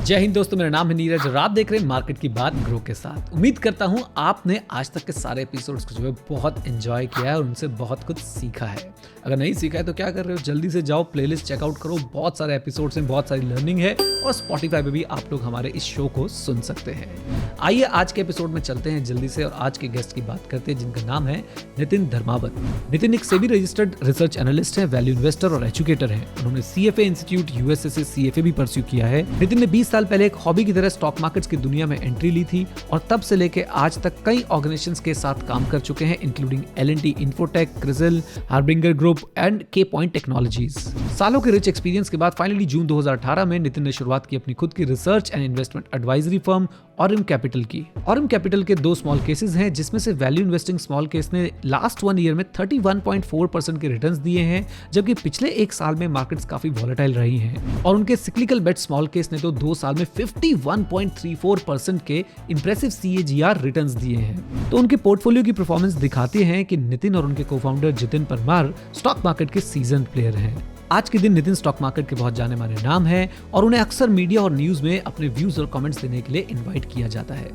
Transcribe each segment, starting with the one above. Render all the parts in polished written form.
जय हिंद दोस्तों, मेरा नाम है नीरज और आप देख रहे हैं मार्केट की बात ग्रो के साथ। उम्मीद करता हूं आपने आज तक के सारे एपिसोड्स को जो है बहुत एंजॉय किया है और उनसे बहुत कुछ सीखा है। अगर नहीं सीखा है तो क्या कर रहे हो, जल्दी से जाओ प्लेलिस्ट चेकआउट करो, बहुत सारे एपिसोड्स में बहुत सारी लर्निंग है और स्पॉटिफाई पे भी आप लोग हमारे इस शो को सुन सकते हैं। आइए आज के एपिसोड में चलते हैं जल्दी से और आज के गेस्ट की बात करते हैं जिनका नाम है नितिन धर्मावत। नितिन एक सेबी रजिस्टर्ड रिसर्च एनालिस्ट है, वैल्यू इन्वेस्टर और एजुकेटर है। उन्होंने सीएफए इंस्टीट्यूट यूएसए से सीएफए भी परस्यू किया है। नितिन ने 20 साल पहले एक हॉबी की तरह स्टॉक मार्केट्स की दुनिया में एंट्री ली थी और तब से लेके आज तक कई ऑर्गेनाइजेशंस के साथ काम कर चुके हैं, including L and T Infotech, CRISIL, Harbinger Group and K Point Technologies. सालों के रिच एक्सपीरियंस के बाद फाइनली जून 2018 में नितिन ने शुरुआत की अपनी खुद की research and investment advisory firm Aurum Capital की। ऑरिम कैपिटल के 2 स्मॉल केसेस हैं, जिसमें से वैल्यू इन्वेस्टिंग स्मॉल केस ने लास्ट 1 ईयर में 31.4% के रिटर्न्स दिए हैं, जबकि पिछले 1 साल में मार्केट्स काफी वॉलेटाइल रही हैं। और उनके सिक्लिकल बेट स्मॉल केस ने तो 2 साल में 51.34% के इंप्रेसिव CAGR रिटर्न्स दिए हैं। तो उनके पोर्टफोलियो की परफॉर्मेंस दिखाते हैं कि नितिन और उनके co-founder Jitin Parmar stock market के सीजन प्लेयर हैं। आज के दिन नितिन स्टॉक मार्केट के बहुत जाने माने नाम है और उन्हें अक्सर मीडिया और न्यूज में अपने व्यूज और कमेंट्स देने के लिए इनवाइट किया जाता है।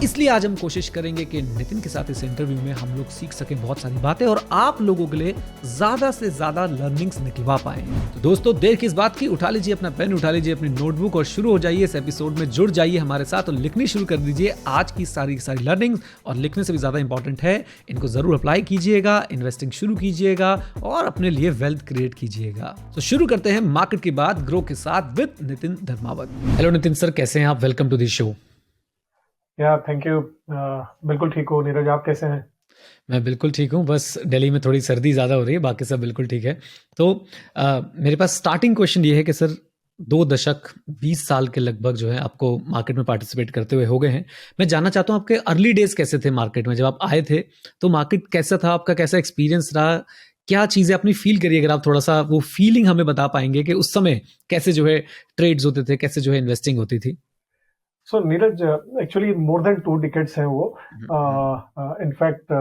इसलिए आज हम कोशिश करेंगे कि नितिन के साथ इस इंटरव्यू में हम लोग सीख सकें बहुत सारी बातें और आप लोगों के लिए ज्यादा से ज्यादा लर्निंग्स निकलवा पाएं। तो दोस्तों, देर किस बात की, उठा लीजिए अपना पेन, उठा लीजिए अपनी नोटबुक और शुरू हो जाइए इस एपिसोड में। जुड़ जाइए हमारे साथ और लिखनी शुरू कर दीजिए आज की सारी लर्निंग्स। और लिखने से भी ज्यादा इंपॉर्टेंट है, इनको जरूर अप्लाई कीजिएगा, इन्वेस्टिंग शुरू कीजिएगा और अपने लिए वेल्थ क्रिएट कीजिएगा। तो शुरू करते हैं मार्केट की बात ग्रो के साथ with Nitin Dharmawat. Hello Nitin sir, कैसे हैं आप? Welcome to the show. Yeah thank you. बिल्कुल ठीक हो नीरज, आप कैसे हैं? मैं बिल्कुल ठीक हूँ, बस दिल्ली में थोड़ी सर्दी ज़्यादा हो रही है, बाकी सब बिल्कुल ठीक है। तो मेरे पास स्टार्टिंग क्वेश्चन ये है कि सर 2 दशक 20 साल के लगभग जो है आपको मार्केट में पार्टिसिपेट करते हुए हो गए हैं। मैं जानना चाहता हूँ आपके अर्ली डेज कैसे थे मार्केट में, जब आप आए थे तो मार्केट कैसा था, आपका कैसा एक्सपीरियंस रहा, क्या चीज़ें अपनी फील करिए, अगर आप थोड़ा सा वो फीलिंग हमें बता पाएंगे कि उस समय कैसे जो है ट्रेड्स होते थे, कैसे जो है इन्वेस्टिंग होती थी। So Neeraj, actually more than 2 decades हैं वो। इनफैक्ट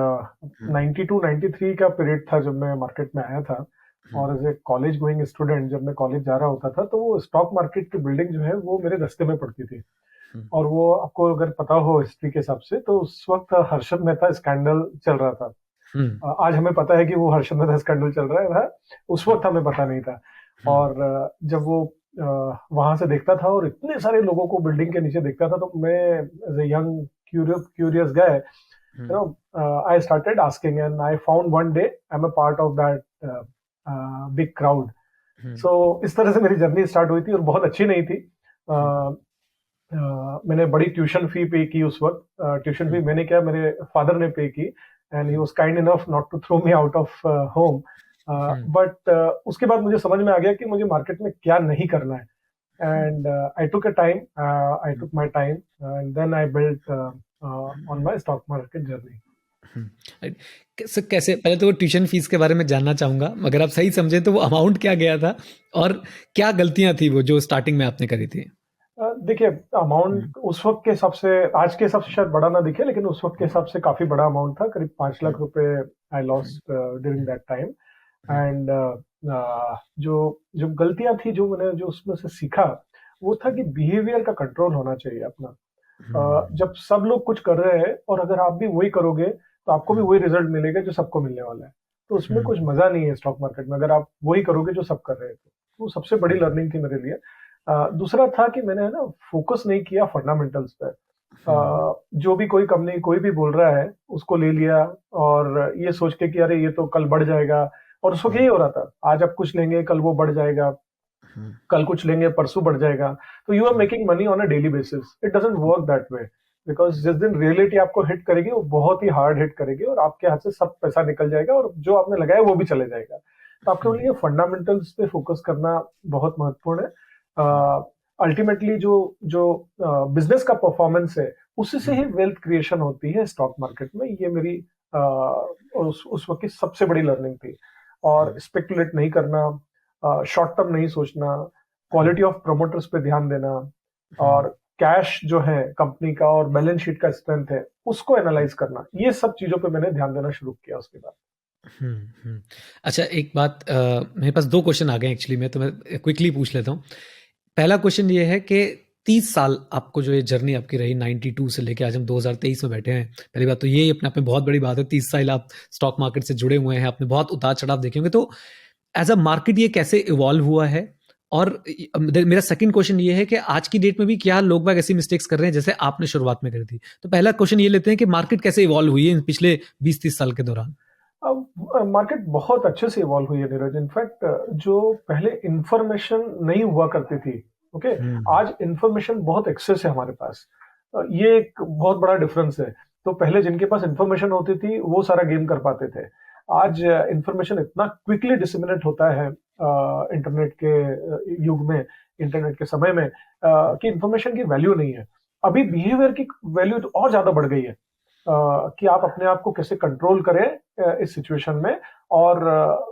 92-93 का पीरियड था जब मैं मार्केट में आया था। और as a college going student जब मैं कॉलेज जा रहा होता था तो वो स्टॉक मार्केट की बिल्डिंग जो है वो मेरे रास्ते में पड़ती थी। और वो आपको अगर पता हो हिस्ट्री के हिसाब से तो उस वक्त हर्षद मेहता स्कैंडल चल रहा था। आज हमें पता है कि वो हर्षद मेहता स्कैंडल चल रहा था, उस वक्त हमें पता नहीं था। और जब वो वहां से देखता था और इतने सारे लोगों को बिल्डिंग के नीचे देखता था तो मैं as a young curious guy, you know, I started asking and I found one day I am a part of that big crowd. So इस तरह से मेरी जर्नी स्टार्ट हुई थी और बहुत अच्छी नहीं थी। मैंने बड़ी ट्यूशन फी पे की उस वक्त। ट्यूशन फी मैंने क्या, मेरे फादर ने पे की and he was kind enough not to throw me out of home. But उसके बाद मुझे समझ में आ गया कि मुझे मार्केट में क्या नहीं करना है। And I took my time and then I built on my stock market journey. कैसे, पहले तो वो ट्यूशन फीस के बारे में जानना चाहूंगा, अगर आप सही समझे तो वो अमाउंट क्या गया था और क्या गलतियां थी वो जो स्टार्टिंग में आपने करी थी। देखिए, अमाउंट उस वक्त के हिसाब से, आज के हिसाब से शायद बड़ा ना दिखे, लेकिन उस वक्त के हिसाब से काफी बड़ा अमाउंट था। करीब 5 लाख रुपए I lost during that time. And जो जो गलतियां थी, जो मैंने जो उसमें से सीखा, वो था कि बिहेवियर का कंट्रोल होना चाहिए अपना। जब सब लोग कुछ कर रहे हैं और अगर आप भी वही करोगे तो आपको भी वही रिजल्ट मिलेगा जो सबको मिलने वाला है। तो उसमें कुछ मजा नहीं है स्टॉक मार्केट में, अगर आप वही करोगे जो सब कर रहे हैं। तो वो सबसे बड़ी लर्निंग थी मेरे लिए। दूसरा था कि मैंने ना फोकस नहीं किया फंडामेंटल्स पे। जो भी कोई कंपनी कोई भी बोल रहा है उसको ले लिया और ये सोच के कि अरे ये तो कल बढ़ जाएगा। और उस वक्त यही हो रहा था, आज आप कुछ लेंगे कल वो बढ़ जाएगा, कल कुछ लेंगे परसों बढ़ जाएगा। तो you are making money on a daily basis. It doesn't work that way, because जिस दिन रियलिटी आपको हिट करेगी वो बहुत ही हार्ड हिट करेगी और आपके हाथ से सब पैसा निकल जाएगा और जो आपने लगाया वो भी चले जाएगा। तो आपके लिए फंडामेंटल्स पे फोकस करना बहुत महत्वपूर्ण है। अल्टीमेटली जो जो बिजनेस का परफॉर्मेंस है उससे से ही वेल्थ क्रिएशन होती है स्टॉक मार्केट में। ये मेरी उस वक्त की सबसे बड़ी लर्निंग थी। और स्पेकुलेट नहीं करना, शॉर्ट टर्म नहीं सोचना, क्वालिटी ऑफ प्रमोटर्स पे ध्यान देना, और कैश जो है कंपनी का और बैलेंस शीट का स्ट्रेंथ है उसको एनालाइज करना, ये सब चीजों पे मैंने ध्यान देना शुरू किया उसके बाद। अच्छा, एक बात, मेरे पास 2 क्वेश्चन आ गए एक्चुअली में, तो मैं क्विकली पूछ लेता हूँ। पहला क्वेश्चन ये है कि 30 साल आपको जो ये जर्नी आपकी रही 92 से लेके आज हम 2023 में बैठे हैं। पहली बात तो ये अपने आप में बहुत बड़ी बात है, 30 साल आप स्टॉक मार्केट से जुड़े हुए हैं, आपने बहुत उतार-चढ़ाव देखे होंगे। तो एज़ अ मार्केट ये कैसे इवॉल्व हुआ है? और मेरा सेकंड क्वेश्चन ये है कि आज की डेट में भी क्या लोग बाग ऐसी मिस्टेक्स कर रहे हैं जैसे आपने शुरुआत में करी थी? तो पहला क्वेश्चन ये लेते हैं कि मार्केट कैसे इवॉल्व हुई है इन पिछले 20-30 साल के दौरान? अब मार्केट बहुत अच्छे से इवॉल्व हुई है नीरज। इनफैक्ट जो पहले इंफॉर्मेशन नहीं हुआ करती थी, ओके, आज इंफॉर्मेशन बहुत एक्सेस है हमारे पास। ये एक बहुत बड़ा डिफरेंस है। तो पहले जिनके पास इंफॉर्मेशन होती थी वो सारा गेम कर पाते थे। आज इंफॉर्मेशन इतना क्विकली डिसिमिनेट होता है इंटरनेट के युग में, इंटरनेट के समय में, कि इंफॉर्मेशन की वैल्यू नहीं है। अभी बिहेवियर की वैल्यू तो और ज्यादा बढ़ गई है, कि आप अपने आप को कैसे कंट्रोल करें इस सिचुएशन में, और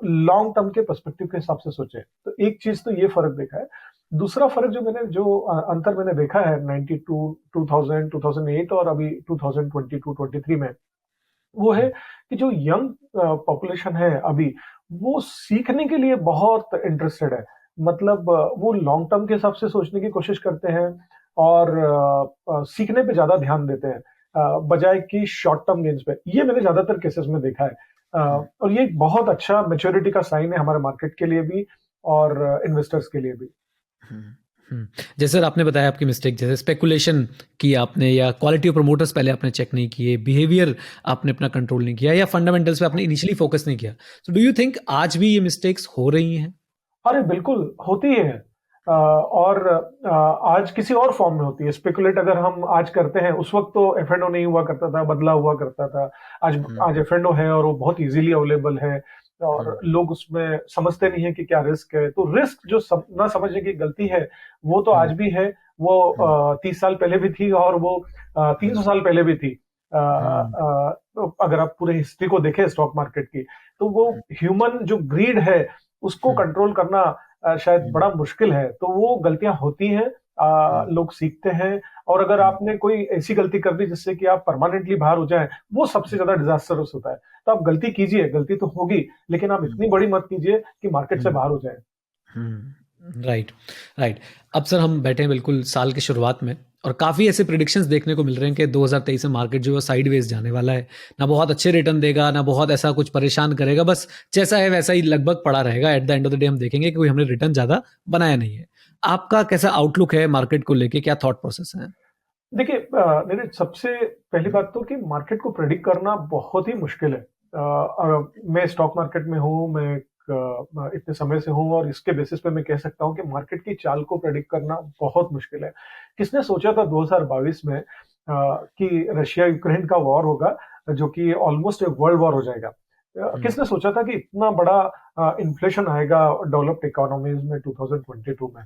लॉन्ग टर्म के पर्सपेक्टिव के हिसाब से सोचें। तो एक चीज तो ये फर्क देखा है। दूसरा फर्क अंतर मैंने देखा है 92, 2000, 2008 और अभी 2022, 23 में, वो है कि जो यंग पॉपुलेशन है अभी, वो सीखने के लिए बहुत इंटरेस्टेड है। मतलब वो लॉन्ग टर्म के हिसाब से सोचने की कोशिश करते हैं, और सीखने पे ज्यादा ध्यान देते हैं, बजाय कि शॉर्ट टर्म गेन्स पे। ये मैंने ज्यादातर केसेस में देखा है। और ये एक बहुत अच्छा मेच्योरिटी का साइन है हमारे मार्केट के लिए भी और इन्वेस्टर्स के लिए भी। जैसे सर आपने बताया आपकी मिस्टेक, जैसे स्पेकुलेशन की आपने, या क्वालिटी ऑफ प्रमोटर्स पहले आपने चेक नहीं किए, बिहेवियर आपने अपना कंट्रोल नहीं किया, या फंडामेंटल्स पे आपने इनिशियली फोकस नहीं किया। सो डू यू थिंक आज भी ये मिस्टेक्स हो रही हैं? अरे बिल्कुल होती है। और आज किसी और फॉर्म में होती है। स्पेकुलेट अगर हम आज करते हैं, उस वक्त तो एफ एंड ओ नहीं हुआ करता था, बदला हुआ करता था। आज एफ एंड ओ है और वो बहुत इजीली अवेलेबल है, और लोग उसमें समझते नहीं है कि क्या रिस्क है। तो रिस्क जो ना समझने की गलती है, वो तो आज भी है। वो 30 साल पहले भी थी, और वो 300 साल पहले भी थी। तो अगर आप पूरे हिस्ट्री को देखें स्टॉक मार्केट की, तो वो ह्यूमन जो ग्रीड है उसको कंट्रोल करना शायद बड़ा मुश्किल है। तो वो गलतियां होती हैं, लोग सीखते हैं। और अगर आपने कोई ऐसी गलती कर दी जिससे कि आप परमानेंटली बाहर हो जाए, वो सबसे ज्यादा डिजास्टरस होता है। तो आप गलती कीजिए, गलती तो होगी, लेकिन आप इतनी बड़ी मत कीजिए कि मार्केट से बाहर हो जाए। Right, right. अब सर हम बैठे हैं बिल्कुल साल की शुरुआत में, और काफ़ी ऐसे प्रिडिक्शंस देखने को मिल रहे हैं कि 2023 में मार्केट जो है साइडवेज जाने वाला है। ना बहुत अच्छे रिटर्न देगा, ना बहुत ऐसा कुछ परेशान करेगा, बस जैसा है वैसा ही लगभग पड़ा रहेगा। At the end of the day हम देखेंगे कि कोई हमने रिटर्न ज़्यादा बनाया नहीं है। आपका कैसा आउटलुक है मार्केट को लेके, क्या थॉट प्रोसेस है? देखिए नीरज, सबसे पहली बात तो कि मार्केट को प्रेडिक्ट करना बहुत ही मुश्किल है। मैं स्टॉक मार्केट में हूँ, मैं इतने समय से हूँ, और इसके बेसिस पे मैं कह सकता हूँ कि मार्केट की चाल को प्रेडिक्ट करना बहुत मुश्किल है। किसने सोचा था 2022 में कि रशिया यूक्रेन का वॉर होगा, जो कि ऑलमोस्ट एक वर्ल्ड वॉर हो जाएगा? किसने सोचा था कि इतना बड़ा इन्फ्लेशन आएगा डेवलप्ड इकोनॉमीज में 2022 में?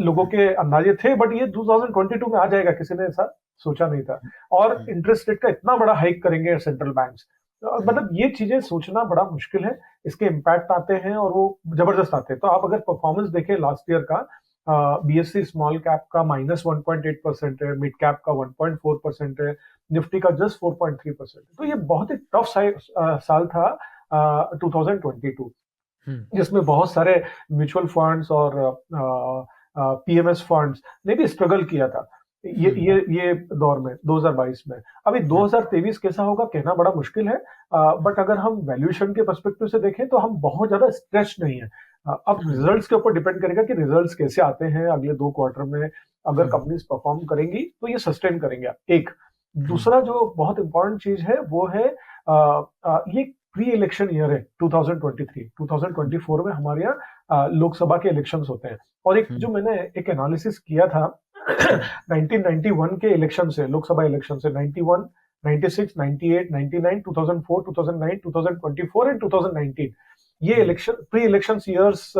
लोगों के अंदाजे थे, बट ये 2022 में आ जाएगा, किसी ने ऐसा सोचा नहीं था। और इंटरेस्ट रेट का इतना बड़ा हाइक करेंगे सेंट्रल बैंक्स, मतलब ये चीजें सोचना बड़ा मुश्किल है। इसके इम्पैक्ट आते हैं और वो जबरदस्त आते हैं। तो आप अगर परफॉर्मेंस देखें लास्ट ईयर का, बीएससी स्मॉल कैप का -1.8% है, मिड कैप का 1.4% है, निफ्टी का जस्ट 4.3%। तो ये बहुत ही टफ साल था 2022, जिसमें बहुत सारे म्यूचुअल फंड्स और पीएमएस फंड्स ने भी स्ट्रगल किया था ये दौर में 2022 में। अभी 2023 कैसा होगा कहना बड़ा मुश्किल है, बट अगर हम वैल्यूएशन के पर्सपेक्टिव से देखें तो हम बहुत ज्यादा स्ट्रेच नहीं है। अब रिजल्ट्स के ऊपर डिपेंड करेगा कि रिजल्ट्स कैसे आते हैं अगले 2 क्वार्टर में। अगर कंपनीज परफॉर्म करेंगी तो ये सस्टेन करेंगे। एक दूसरा जो बहुत इंपॉर्टेंट चीज है वो है ये प्री इलेक्शन ईयर है 2023। 2024 में हमारे यहाँ लोकसभा के इलेक्शंस होते हैं। और एक जो मैंने एक एनालिसिस किया था 1991 के इलेक्शन से, लोकसभा इलेक्शन से, 91, 96, 98, 99, 2004, 2009, 2024 एंड 2019, ये इलेक्शन प्री इलेक्शन ईयर्स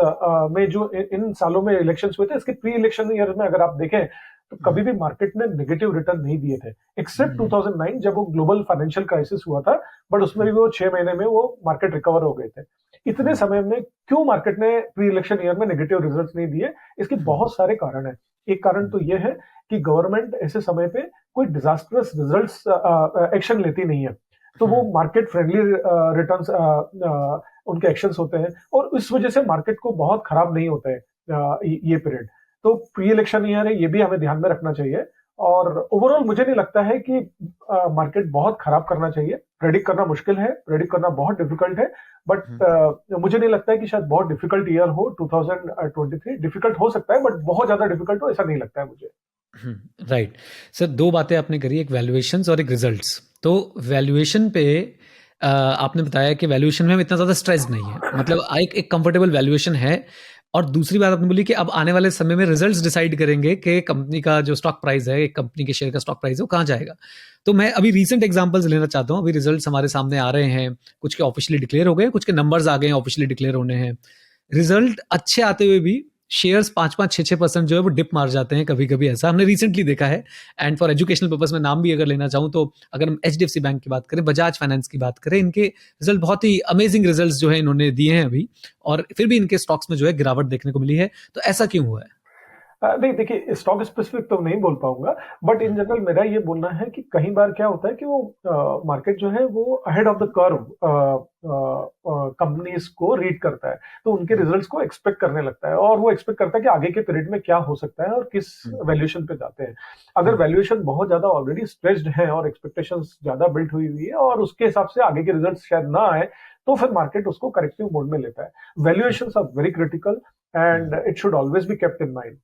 में जो इन सालों में इलेक्शंस हुए थे, इसके प्री इलेक्शन ईयर में अगर आप देखें तो कभी भी मार्केट ने नेगेटिव रिटर्न नहीं दिए थे, एक्सेप्ट 2009 जब वो ग्लोबल फाइनेंशियल क्राइसिस हुआ था। बट उसमें भी वो 6 महीने में वो मार्केट रिकवर हो गए थे। इतने समय में क्यों मार्केट ने प्री इलेक्शन ईयर में नेगेटिव रिजल्ट्स नहीं दिए? इसके बहुत सारे कारण है। एक कारण तो ये है कि गवर्नमेंट ऐसे समय पे कोई डिजास्टरस रिजल्ट्स एक्शन लेती नहीं है, तो वो मार्केट फ्रेंडली रिटर्न्स उनके एक्शंस होते हैं, और इस वजह से मार्केट को बहुत खराब नहीं होता है ये पीरियड। तो प्री इलेक्शन ईयर है, ये भी हमें ध्यान में रखना चाहिए। और ओवरऑल मुझे नहीं लगता है कि मार्केट बहुत खराब करना चाहिए। प्रेडिक्ट करना मुश्किल है, प्रेडिक्ट करना बहुत डिफिकल्ट है, बट मुझे नहीं लगता है कि शायद बहुत डिफिकल्ट ईयर हो 2023। डिफिकल्ट हो सकता है बट बहुत ज्यादा डिफिकल्ट हो ऐसा नहीं लगता है मुझे। राइट सर, दो बातें आपने करी, एक वैल्यूएशंस और एक रिजल्ट्स। तो वैल्यूएशन पे आपने बताया कि वैल्यूएशन में हम इतना ज़्यादा स्ट्रेस नहीं है, मतलब एक कंफर्टेबल वैल्यूएशन है। और दूसरी बात आपने बोली कि अब आने वाले समय में रिजल्ट्स डिसाइड करेंगे कि कंपनी का जो स्टॉक प्राइस है, एक कंपनी के शेयर का स्टॉक प्राइस है, वो कहाँ जाएगा। तो मैं अभी रीसेंट एग्जांपल्स लेना चाहता हूँ। अभी रिजल्ट्स हमारे सामने आ रहे हैं, कुछ के ऑफिशियली डिक्लेयर हो गए, कुछ के नंबर्स आ गए हैं ऑफिशियली डिक्लेयर होने हैं। रिजल्ट अच्छे आते हुए भी शेयर्स 5-5, 6-6% जो है वो डिप मार जाते हैं कभी कभी, ऐसा हमने रिसेंटली देखा है। एंड फॉर एजुकेशनल पर्पस में नाम भी अगर लेना चाहूँ तो अगर हम HDFC बैंक की बात करें, बजाज फाइनेंस की बात करें, इनके रिजल्ट बहुत ही अमेजिंग रिजल्ट जो है इन्होंने दिए हैं अभी, और फिर भी इनके स्टॉक्स में जो है गिरावट देखने को मिली है। तो ऐसा क्यों हुआ है? नहीं देखिए, स्टॉक स्पेसिफिक तो नहीं बोल पाऊंगा, बट इन जनरल मेरा ये बोलना है कि कई बार क्या होता है कि वो मार्केट जो है वो ahead of the curve companies को रीड करता है, तो उनके रिजल्ट्स को एक्सपेक्ट करने लगता है, और वो एक्सपेक्ट करता है कि आगे के पीरियड में क्या हो सकता है और किस वैल्यूएशन पे जाते हैं। अगर वैल्यूएशन बहुत ज्यादा ऑलरेडी स्ट्रेच्ड है और एक्सपेक्टेशंस ज्यादा बिल्ट हुई हुई है और उसके हिसाब से आगे के रिजल्ट्स शायद ना आए, तो फिर मार्केट उसको करेक्टिव मोड में लेता है। Valuations are very critical and it should always be kept in mind.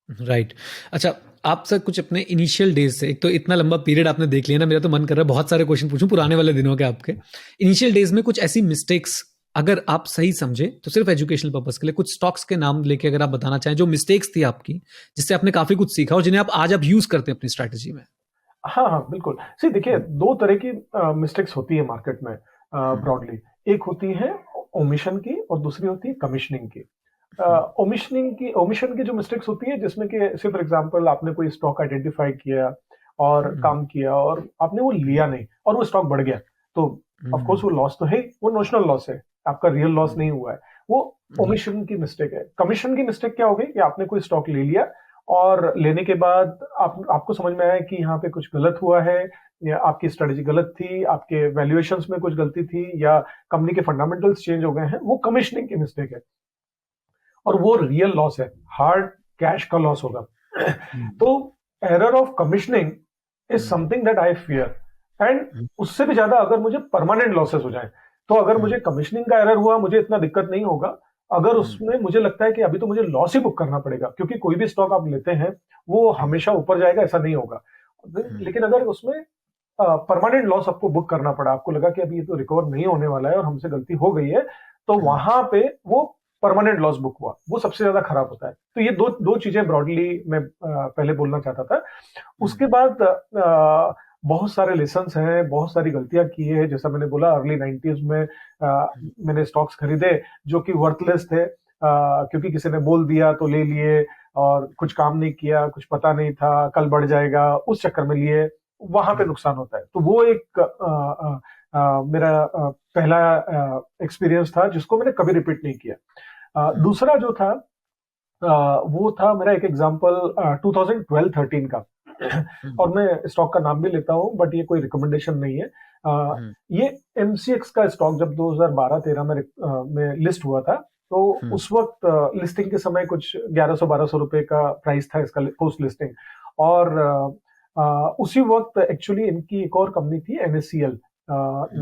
Right. अच्छा, आप सर कुछ अपने इनिशियल डेज से, एक तो इतना लंबा पीरियड आपने देख लिया ना, मेरा तो मन कर रहा है बहुत सारे क्वेश्चन पूछूं पुराने वाले दिनों के आपके। इनिशियल डेज में कुछ ऐसी मिस्टेक्स अगर आप सही समझे तो सिर्फ एजुकेशनल पर्पस के लिए कुछ स्टॉक्स के नाम लेके अगर आप बताना चाहें जो मिस्टेक्स थी आपकी, जिससे आपने काफी कुछ सीखा और जिन्हें आप आज आप यूज करते हैं अपनी स्ट्रैटेजी में। हाँ हाँ बिल्कुल। सी देखिए, दो तरह की मिस्टेक्स होती है मार्केट में ब्रॉडली। एक होती है ओमिशन की और दूसरी होती है कमीशनिंग की। ओमिशन की जो मिस्टेक्स होती है जिसमें कि फॉर एग्जांपल आपने कोई स्टॉक आइडेंटिफाई किया और काम किया और आपने वो लिया नहीं और वो स्टॉक बढ़ गया, तो ऑफ कोर्स वो लॉस तो है, वो नोशनल लॉस है, आपका रियल लॉस नहीं हुआ है। वो ओमिशन की मिस्टेक है। कमीशन की मिस्टेक क्या हो गई कि आपने कोई स्टॉक ले लिया और लेने के बाद आपको समझ में आया कि यहाँ पे कुछ गलत हुआ है, या आपकी स्ट्रेटेजी गलत थी, आपके वैल्यूएशंस में कुछ गलती थी, या कंपनी के फंडामेंटल्स चेंज हो गए हैं, वो कमीशनिंग की मिस्टेक है और वो रियल लॉस है, हार्ड कैश का लॉस होगा। तो error of commissioning is something that I fear. And उससे भी ज्यादा अगर मुझे परमानेंट लॉसेस हो जाए, तो अगर मुझे कमीशनिंग का एरर हुआ मुझे इतना दिक्कत नहीं होगा। अगर उसमें मुझे लगता है कि अभी तो मुझे लॉस ही बुक करना पड़ेगा, क्योंकि कोई भी स्टॉक आप लेते हैं वो हमेशा ऊपर जाएगा ऐसा नहीं होगा। लेकिन अगर उसमें परमानेंट लॉस आपको बुक करना पड़ा, आपको लगा कि अभी ये तो रिकवर नहीं होने वाला है और हमसे गलती हो गई है, तो वहां पे वो परमानेंट लॉस बुक हुआ, वो सबसे ज्यादा खराब होता है। तो ये दो दो चीजें ब्रॉडली मैं पहले बोलना चाहता था। उसके बाद बहुत सारे लेसन्स हैं, बहुत सारी गलतियां की है। जैसा मैंने बोला, अर्ली 90s में मैंने स्टॉक्स खरीदे जो कि वर्थलेस थे, क्योंकि किसी ने बोल दिया तो ले लिए और कुछ काम नहीं किया, कुछ पता नहीं था कल बढ़ जाएगा, उस चक्कर में लिए, वहां पे नुकसान होता है। तो वो एक मेरा पहला एक्सपीरियंस था जिसको मैंने कभी रिपीट नहीं किया। दूसरा जो था वो था मेरा एक एग्जांपल 2012-13 का। और मैं स्टॉक का नाम भी लेता हूं बट ये कोई रिकमेंडेशन नहीं है। ये MCX का स्टॉक जब 2012-13 में लिस्ट हुआ था, तो उस वक्त लिस्टिंग के समय कुछ 1100-1200 रुपए का प्राइस था इसका पोस्ट लिस्टिंग। और उसी वक्त एक्चुअली इनकी एक और कंपनी थी, NSCL,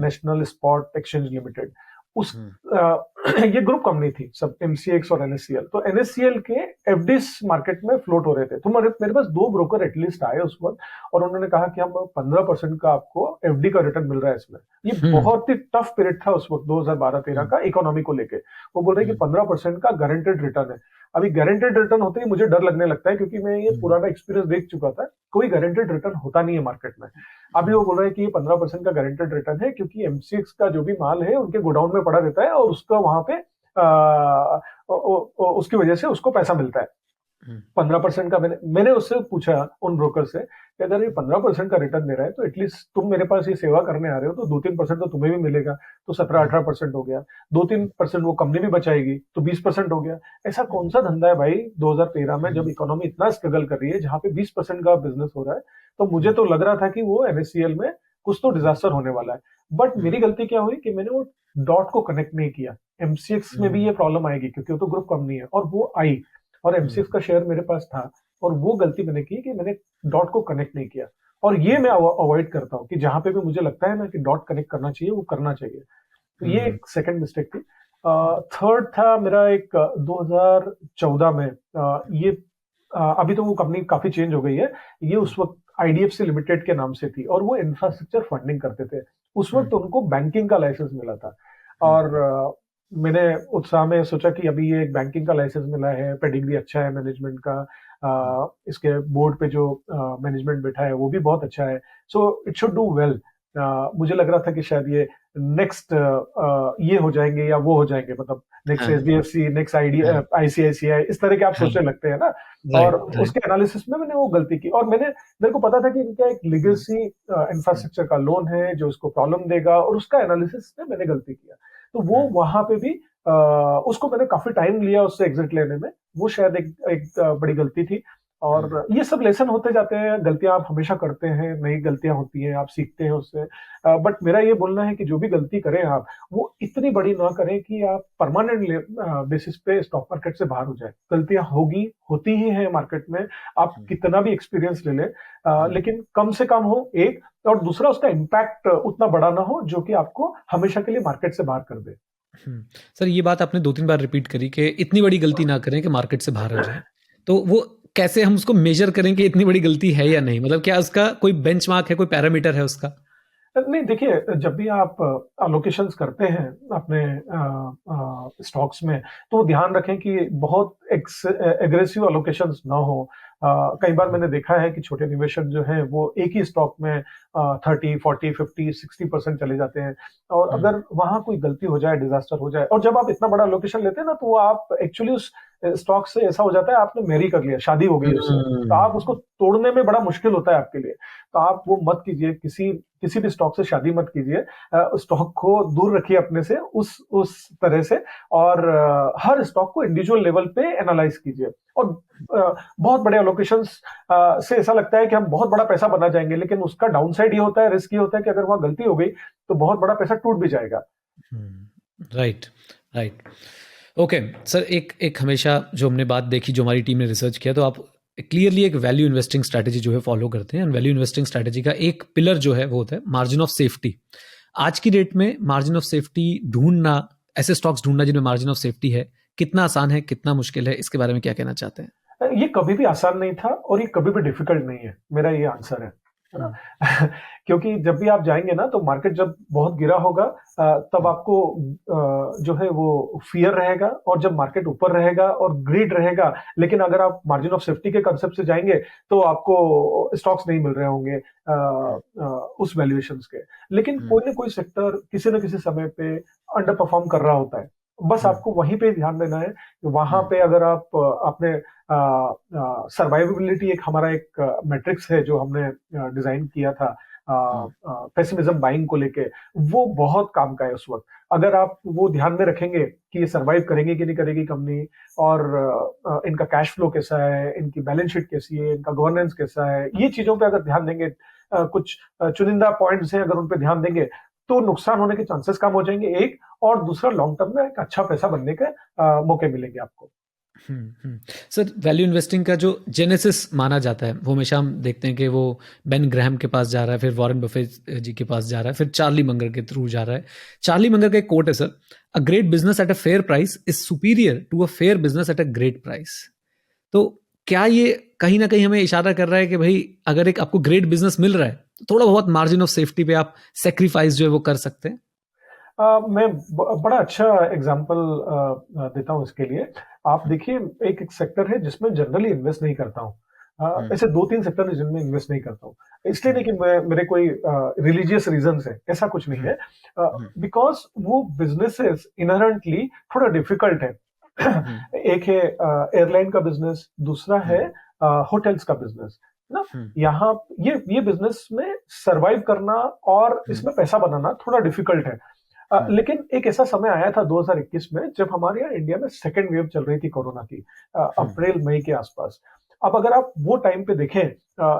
national spot exchange limited. उस ये ग्रुप कंपनी थी सब, MCX और NSCL। तो NSCL के FDs मार्केट में फ्लोट हो रहे थे। तो मेरे पास दो ब्रोकर एटलीस्ट आए उस वक्त और उन्होंने कहा कि हम 15% का आपको FD का रिटर्न मिल रहा है इसमें। ये बहुत ही टफ पीरियड था उस वक्त 2012-13 का इकोनॉमी को लेके। वो बोल रहे कि 15% का गारंटेड रिटर्न है। अभी गारंटेड रिटर्न होते ही मुझे डर लगने लगता है, क्योंकि मैं ये पुराना एक्सपीरियंस देख चुका था, कोई गारंटेड रिटर्न होता नहीं है मार्केट में। अभी वो बोल रहे हैं कि ये 15% का गारंटेड रिटर्न है, क्योंकि MCX का जो भी माल है उनके गोडाउन में पड़ा रहता है और उसका वहां पे उसकी वजह से उसको पैसा मिलता है। 15% का मैंने उससे पूछा उन ब्रोकर से कि अगर ये 15% का रिटर्न दे रहा है तो एटलीस्ट तुम मेरे पास ये सेवा करने आ रहे हो तो 2-3% तो तुम्हें भी मिलेगा, तो 17-18% हो गया। 2-3% वो कंपनी भी बचाएगी तो 20% हो गया। ऐसा कौन सा धंधा है भाई 2013 में, जब इकोनॉमी इतना स्ट्रगल कर रही है, जहां पे 20% का बिजनेस हो रहा है। तो मुझे तो लग रहा था कि वो NSCL में कुछ तो डिजास्टर होने वाला है। बट मेरी गलती क्या हुई कि मैंने वो डॉट को कनेक्ट नहीं किया। MCX में भी ये प्रॉब्लम आएगी क्योंकि वो तो ग्रुप कंपनी है, और वो आई। और एमसीएफ का शेयर मेरे पास था, और वो गलती मैंने की कि मैंने डॉट को कनेक्ट नहीं किया। और ये मैं अवॉइड करता हूँ कि जहां पे भी मुझे लगता है ना कि डॉट कनेक्ट करना चाहिए वो करना चाहिए। तो ये एक सेकंड मिस्टेक थी। थर्ड था मेरा एक 2014 में, ये अभी तो वो कंपनी काफी चेंज हो गई है। ये उस वक्त आईडीएफसी लिमिटेड के नाम से थी और वो इंफ्रास्ट्रक्चर फंडिंग करते थे। उस वक्त उनको बैंकिंग का लाइसेंस मिला था, और मैंने उत्साह में सोचा कि अभी ये एक बैंकिंग का लाइसेंस मिला है, पेडिग्री अच्छा है मैनेजमेंट का, इसके बोर्ड पे जो मैनेजमेंट बैठा है वो भी बहुत अच्छा है, so it should do well. मुझे लग रहा था कि शायद ये नेक्स्ट ये हो जाएंगे या वो हो जाएंगे, मतलब नेक्स्ट एचडीएफसी, नेक्स्ट आईसीआईसीआई, इस तरह के आप सोचने लगते हैं ना। और उसके एनालिसिस में मैंने वो गलती की, और मेरे को पता था कि इनका एक लीगेसी इंफ्रास्ट्रक्चर का लोन है जो इसको प्रॉब्लम देगा, और उसका एनालिसिस में मैंने गलती किया। तो वो वहां पे भी उसको मैंने काफी टाइम लिया उससे एग्जिट लेने में। वो शायद एक बड़ी गलती थी। और ये सब लेसन होते जाते हैं, गलतियां आप हमेशा करते हैं, नई गलतियां होती हैं, आप सीखते हैं उससे। बट मेरा ये बोलना है कि जो भी गलती करें आप, वो इतनी बड़ी ना करें कि आप परमानेंट बेसिस पे स्टॉक मार्केट से बाहर हो जाए। गलतियां होती ही हैं मार्केट में, आप कितना भी एक्सपीरियंस ले लें, लेकिन कम से कम हो एक, और दूसरा उसका इम्पैक्ट उतना बड़ा ना हो जो कि आपको हमेशा के लिए मार्केट से बाहर कर दे। सर ये बात आपने 2-3 बार रिपीट करी कि इतनी बड़ी गलती ना करें कि मार्केट से बाहर हो जाए, तो वो कैसे हम उसको मेजर करें कि इतनी बड़ी गलती है या नहीं? मतलब क्या उसका कोई बेंचमार्क है, कोई पैरामीटर है उसका? नहीं, देखिए, जब भी आप अलोकेशंस करते हैं अपने स्टॉक्स में, तो ध्यान रखें कि बहुत एग्रेसिव अलोकेशंस ना हो। कई बार मैंने देखा है कि छोटे निवेशक जो हैं वो एक ही स्टॉक में 30, 40, 50, 60% चले जाते हैं, और अगर वहां कोई गलती हो जाए, डिजास्टर हो जाए, और जब आप इतना बड़ा लोकेशन लेते हैं ना, तो आप एक्चुअली उस स्टॉक से ऐसा हो जाता है, आपने मैरी कर लिया, शादी हो गई उससे, तो आप उसको तोड़ने में बड़ा मुश्किल होता है आपके लिए। तो आप वो मत कीजिए, किसी भी स्टॉक से शादी मत कीजिए। स्टॉक को दूर रखिए अपने से उस तरह से, और हर स्टॉक को इंडिविजुअल लेवल पे एनालाइज कीजिए। और बहुत बड़े अलोकेशंस से ऐसा लगता है कि हम बहुत बड़ा पैसा बना जाएंगे, लेकिन उसका डाउन साइड ये होता है, रिस्क ये होता है कि अगर वहां गलती हो गई तो बहुत बड़ा पैसा टूट भी जाएगा। Right, right. ओके सर, एक हमेशा जो हमने बात देखी, जो हमारी टीम ने रिसर्च किया, तो आप क्लियरली एक वैल्यू इन्वेस्टिंग स्ट्रैटेजी जो है फॉलो करते हैं। वैल्यू इन्वेस्टिंग स्ट्रैटेजी का एक पिलर जो है वो होता है मार्जिन ऑफ सेफ्टी। आज की डेट में मार्जिन ऑफ सेफ्टी ढूंढना, ऐसे स्टॉक्स ढूंढना जिनमें मार्जिन ऑफ सेफ्टी है, कितना आसान है, कितना मुश्किल है, इसके बारे में क्या कहना चाहते हैं? ये कभी भी आसान नहीं था, और ये कभी भी डिफिकल्ट नहीं है, मेरा ये आंसर है ना। क्योंकि जब भी आप जाएंगे ना, तो मार्केट जब बहुत गिरा होगा, तब आपको जो है वो फियर रहेगा, और जब मार्केट ऊपर रहेगा और ग्रीड रहेगा, लेकिन अगर आप मार्जिन ऑफ सेफ्टी के कंसेप्ट से जाएंगे तो आपको स्टॉक्स नहीं मिल रहे होंगे उस वैल्यूएशंस के। लेकिन कोई ना कोई सेक्टर किसी न किसी समय पे अंडर परफॉर्म कर रहा होता है, बस आपको वहीं पे ध्यान देना है। वहां पे अगर आप अपने सर्वाइवेबिलिटी, एक हमारा एक मैट्रिक्स है जो हमने डिजाइन किया था पेसिमिज्म बाइंग को लेके, वो बहुत काम का है उस वक्त। अगर आप वो ध्यान में रखेंगे कि ये सर्वाइव करेंगे कि नहीं करेगी कंपनी, और इनका कैश फ्लो कैसा है, इनकी बैलेंस शीट कैसी है, इनका गवर्नेंस कैसा है, ये चीजों पे अगर ध्यान देंगे, कुछ चुनिंदा पॉइंट्स हैं, अगर उन पे ध्यान देंगे, तो नुकसान होने के चांसेस कम हो जाएंगे, एक। और दूसरा, लॉन्ग टर्म में एक अच्छा पैसा बनने के मौके मिलेंगे आपको। सर, वैल्यू इन्वेस्टिंग का जो जेनेसिस माना जाता है, वो हमेशा हम देखते हैं कि वो बेन ग्रैहम के पास जा रहा है, फिर वॉरेन बफेट जी के पास जा रहा है, फिर चार्ली मंगर के थ्रू जा रहा है। चार्ली मंगर का एक कोट है sir, a great business at a fair price is superior to a fair business at a great price. तो क्या ये कहीं ना कहीं हमें इशारा कर रहा है कि भाई अगर एक आपको ग्रेट बिजनेस मिल रहा है, तो थोड़ा बहुत मार्जिन ऑफ सेफ्टी पे आप सेक्रीफाइस जो है वो कर सकते हैं? मैं बड़ा अच्छा एग्जांपल देता हूँ इसके लिए। आप देखिए, एक सेक्टर है जिसमें जनरली इन्वेस्ट नहीं करता हूँ। ऐसे 2-3 सेक्टर है जिनमें इन्वेस्ट नहीं करता हूँ। इसलिए नहीं कि मेरे कोई रिलीजियस रीजन है, ऐसा कुछ नहीं है। बिकॉज वो बिजनेसेस इनहेरेंटली थोड़ा डिफिकल्ट है। एक है एयरलाइन का बिजनेस, दूसरा है होटल्स का बिजनेस ना। यहाँ ये बिजनेस में सरवाइव करना और इसमें पैसा बनाना थोड़ा डिफिकल्ट है। लेकिन एक ऐसा समय आया था 2021 में, जब हमारे यहाँ इंडिया में सेकेंड वेव चल रही थी कोरोना की, अप्रैल मई के आसपास। अब अगर आप वो टाइम पे देखें,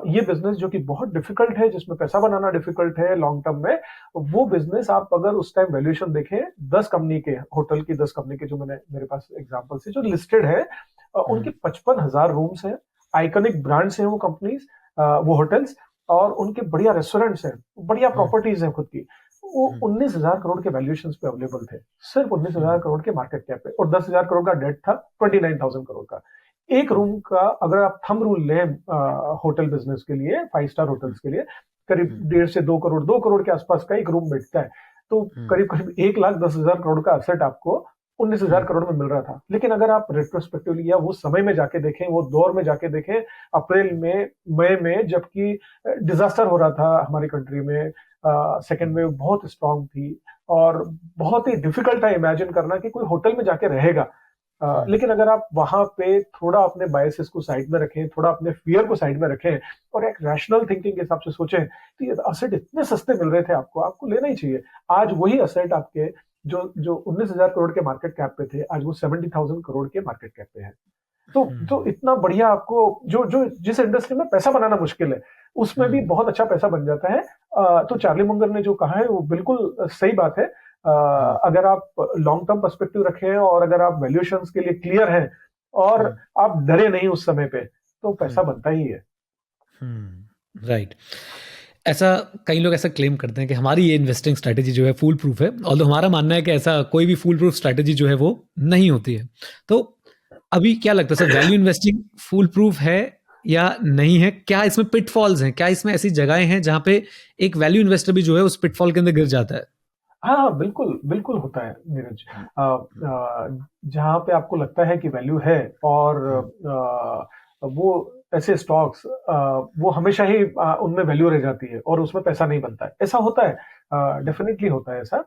ये बिजनेस जो कि बहुत डिफिकल्ट है, जिसमें पैसा बनाना डिफिकल्ट है लॉन्ग टर्म में, वो बिजनेस आप अगर उस टाइम वैल्यूएशन देखें, 10 कंपनी के, होटल की 10 कंपनी के, जो मेरे पास एग्जांपल है जो लिस्टेड है, उनके 55,000 रूम्स हैं, आइकॉनिक ब्रांड्स हैं वो कंपनीज, वो होटल्स, और उनके बढ़िया रेस्टोरेंट्स हैं, बढ़िया प्रॉपर्टीज हैं खुद की। वो 19,000 करोड़ के वैल्यूएशंस पे अवेलेबल थे, सिर्फ 19,000 करोड़ के मार्केट कैप पे, और 10,000 करोड़ का डेट था 29,000 करोड़ का। एक रूम का अगर आप थंब रूल लें होटल बिजनेस के लिए, 5 स्टार होटल्स के लिए, करीब 1.5 से 2 करोड़ के आसपास का एक रूम बिकता है। तो करीब करीब 1,10,000 करोड़ का असेट आपको 19,000 करोड़ में मिल रहा था। लेकिन अगर आप रेट्रोस्पेक्टिवली या वो समय में जाके देखें, वो दौर में जाके देखें, अप्रैल में, मई में, जबकि डिजास्टर हो रहा था हमारी कंट्री में, सेकेंड वेव बहुत स्ट्रांग थी, और बहुत ही डिफिकल्ट है इमेजिन करना कि कोई होटल में जाके रहेगा। लेकिन अगर आप वहां पे थोड़ा अपने बायसेस को साइड में रखें, थोड़ा अपने फियर को साइड में रखें, और एक रैशनल थिंकिंग के हिसाब से सोचें, तो ये असेट इतने सस्ते मिल रहे थे आपको, आपको लेना ही चाहिए। आज वही असेट आपके जो जो 19,000 करोड़ के मार्केट कैप पे थे, आज वो 70,000 करोड़ के मार्केट कैप पे है। तो इतना बढ़िया आपको, जो जो जिस इंडस्ट्री में पैसा बनाना मुश्किल है, उसमें भी बहुत अच्छा पैसा बन जाता है। तो चार्ली मुंगर ने जो कहा है वो बिल्कुल सही बात है। अगर आप लॉन्ग टर्म पर्सपेक्टिव रखें, और अगर आप वैल्यूएशंस के लिए क्लियर हैं, और आप डरे नहीं उस समय पे, तो पैसा बनता ही है। राइट। ऐसा कई लोग ऐसा क्लेम करते हैं कि हमारी ये इन्वेस्टिंग स्ट्रैटेजी जो है फूल प्रूफ है, और हमारा मानना है कि ऐसा कोई भी फूल प्रूफ स्ट्रैटेजी जो है वो नहीं होती है। तो अभी क्या लगता है सर, वैल्यू इन्वेस्टिंग फूल प्रूफ है या नहीं है? क्या इसमें पिटफॉल्स हैं? क्या इसमें ऐसी जगहें हैं जहां पे एक वैल्यू इन्वेस्टर भी जो है उस पिटफॉल के अंदर गिर जाता है? हाँ, बिल्कुल बिल्कुल होता है नीरज। जहाँ पे आपको लगता है कि वैल्यू है, और वो ऐसे स्टॉक्स, वो हमेशा ही उनमें वैल्यू रह जाती है और उसमें पैसा नहीं बनता है, ऐसा होता है, डेफिनेटली होता है ऐसा।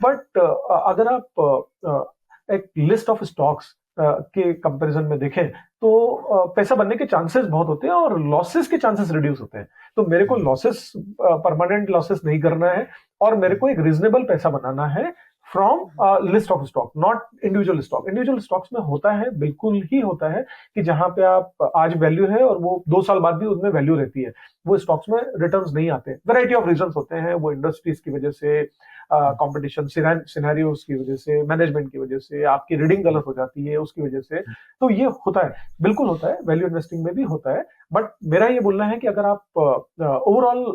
बट अगर आप एक लिस्ट ऑफ स्टॉक्स के कंपैरिजन में देखें, तो पैसा बनने के चांसेस बहुत होते हैं, और लॉसेस के चांसेस रिड्यूस होते हैं। तो मेरे को लॉसेस, परमानेंट लॉसेस नहीं करना है, और मेरे को एक रीजनेबल पैसा बनाना है from list of stock, not individual stock. Individual stocks में होता है, बिल्कुल ही होता है, कि जहां पे आप आज वैल्यू है और वो 2 साल बाद भी उसमें वैल्यू रहती है, वो स्टॉक्स में रिटर्न्स नहीं आते। वैरायटी ऑफ रीजंस होते हैं, वो इंडस्ट्रीज की वजह से, कंपटीशन सिनेरियोस की वजह से, मैनेजमेंट की वजह से, आपकी रीडिंग गलत हो जाती है उसकी वजह से। तो ये होता है, बिल्कुल होता है, वैल्यू इन्वेस्टिंग में भी होता है। बट मेरा ये बोलना है कि अगर आप ओवरऑल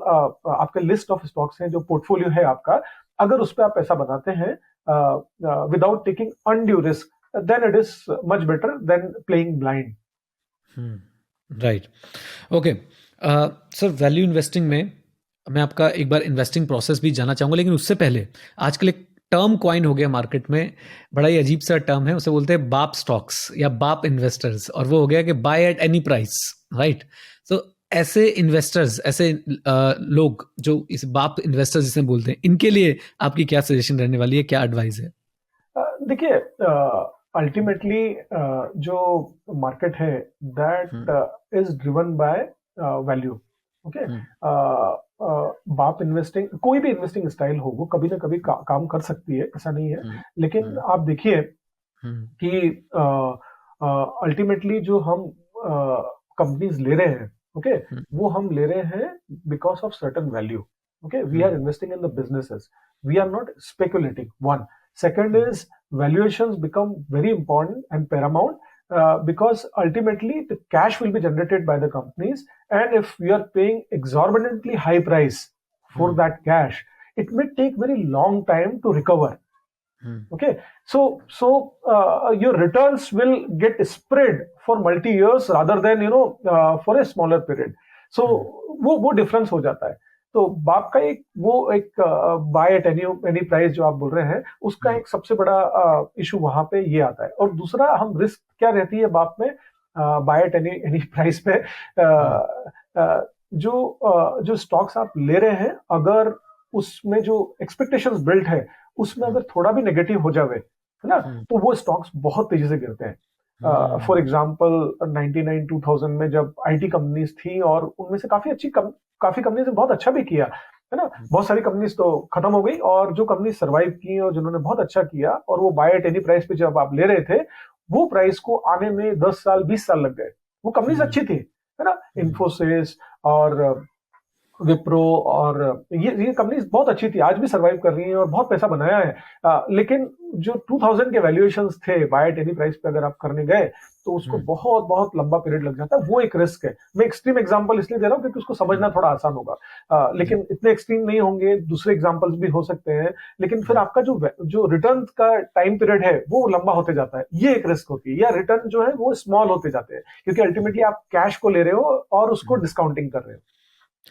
आपके लिस्ट ऑफ स्टॉक्स हैं, जो पोर्टफोलियो है आपका, अगर उस पर आप पैसा बनाते हैं without taking undue risk, then it is much better than playing blind. Right, okay sir. Value investing में मैं आपका एक बार इन्वेस्टिंग प्रोसेस भी जानना चाहूंगा, लेकिन उससे पहले आजकल एक टर्म कॉइन हो गया मार्केट में, बड़ा ही अजीब सा टर्म है, उसे बोलते हैं बाप स्टॉक्स या बाप इन्वेस्टर्स, और वो हो गया कि by at any price, right? तो ऐसे इन्वेस्टर्स, ऐसे लोग जो इस बाप इन्वेस्टर्स जिसे बोलते हैं, इनके लिए आपकी क्या सजेशन रहने वाली है, क्या एडवाइस है? देखिए, अल्टीमेटली जो मार्केट है, that is driven by value. Okay, बाप इन्वेस्टिंग, कोई भी इन्वेस्टिंग स्टाइल हो, वो कभी ना कभी काम कर सकती है, ऐसा नहीं है। लेकिन आप देखिए कि अल्टीमेटली जो हम कंपनीज ले रहे हैं, ओके, वो हम ले रहे हैं because of certain value. Okay, we are investing in the businesses, we are not speculating, one. Second is valuations become very important and paramount, because ultimately the cash will be generated by the companies, and if we are paying exorbitantly high price for that cash, it may take very long time to recover. Okay, so your returns will get spread for multi years rather than for a smaller period. So वो difference हो जाता है। तो बाप का एक by at any price जो आप बोल रहे हैं, उसका एक सबसे बड़ा इशू वहां पे ये आता है। और दूसरा, हम रिस्क क्या रहती है बाप में, बाय एट एनी प्राइस पे, जो स्टॉक्स आप ले रहे हैं, अगर उसमें जो एक्सपेक्टेशंस बिल्ट है, उसमें अगर थोड़ा भी नेगेटिव हो जावे, है ना, तो वो स्टॉक्स बहुत तेजी से गिरते हैं। फॉर एग्जाम्पल 99-2000 में जब आईटी कंपनीज थी, और उनमें से काफी कंपनीज ने बहुत अच्छा भी किया, है ना, बहुत सारी कंपनीज तो खत्म हो गई, और जो कंपनी सर्वाइव की और जिन्होंने बहुत अच्छा किया, और वो बाय एट एनी प्राइस पे जब आप ले रहे थे, वो प्राइस को आने में 10 साल 20 साल लग गए। वो कंपनीज अच्छी थी, है ना, इन्फोसिस और विप्रो और ये कंपनीज बहुत अच्छी थी, आज भी सरवाइव कर रही हैं और बहुत पैसा बनाया है। लेकिन जो 2000 के वैल्यूएशंस थे बाय एट एनी प्राइस पे अगर आप करने गए तो उसको बहुत बहुत लंबा पीरियड लग जाता है। वो एक रिस्क है। मैं एक्सट्रीम एग्जांपल इसलिए दे रहा हूँ क्योंकि उसको समझना थोड़ा आसान होगा, लेकिन इतने एक्सट्रीम नहीं होंगे, दूसरे एग्जांपल्स भी हो सकते हैं। लेकिन फिर आपका जो रिटर्न का टाइम पीरियड है वो लंबा होते जाता है, ये एक रिस्क होती है। या रिटर्न जो है वो स्मॉल होते जाते हैं क्योंकि अल्टीमेटली आप कैश को ले रहे हो और उसको डिस्काउंटिंग कर रहे हो।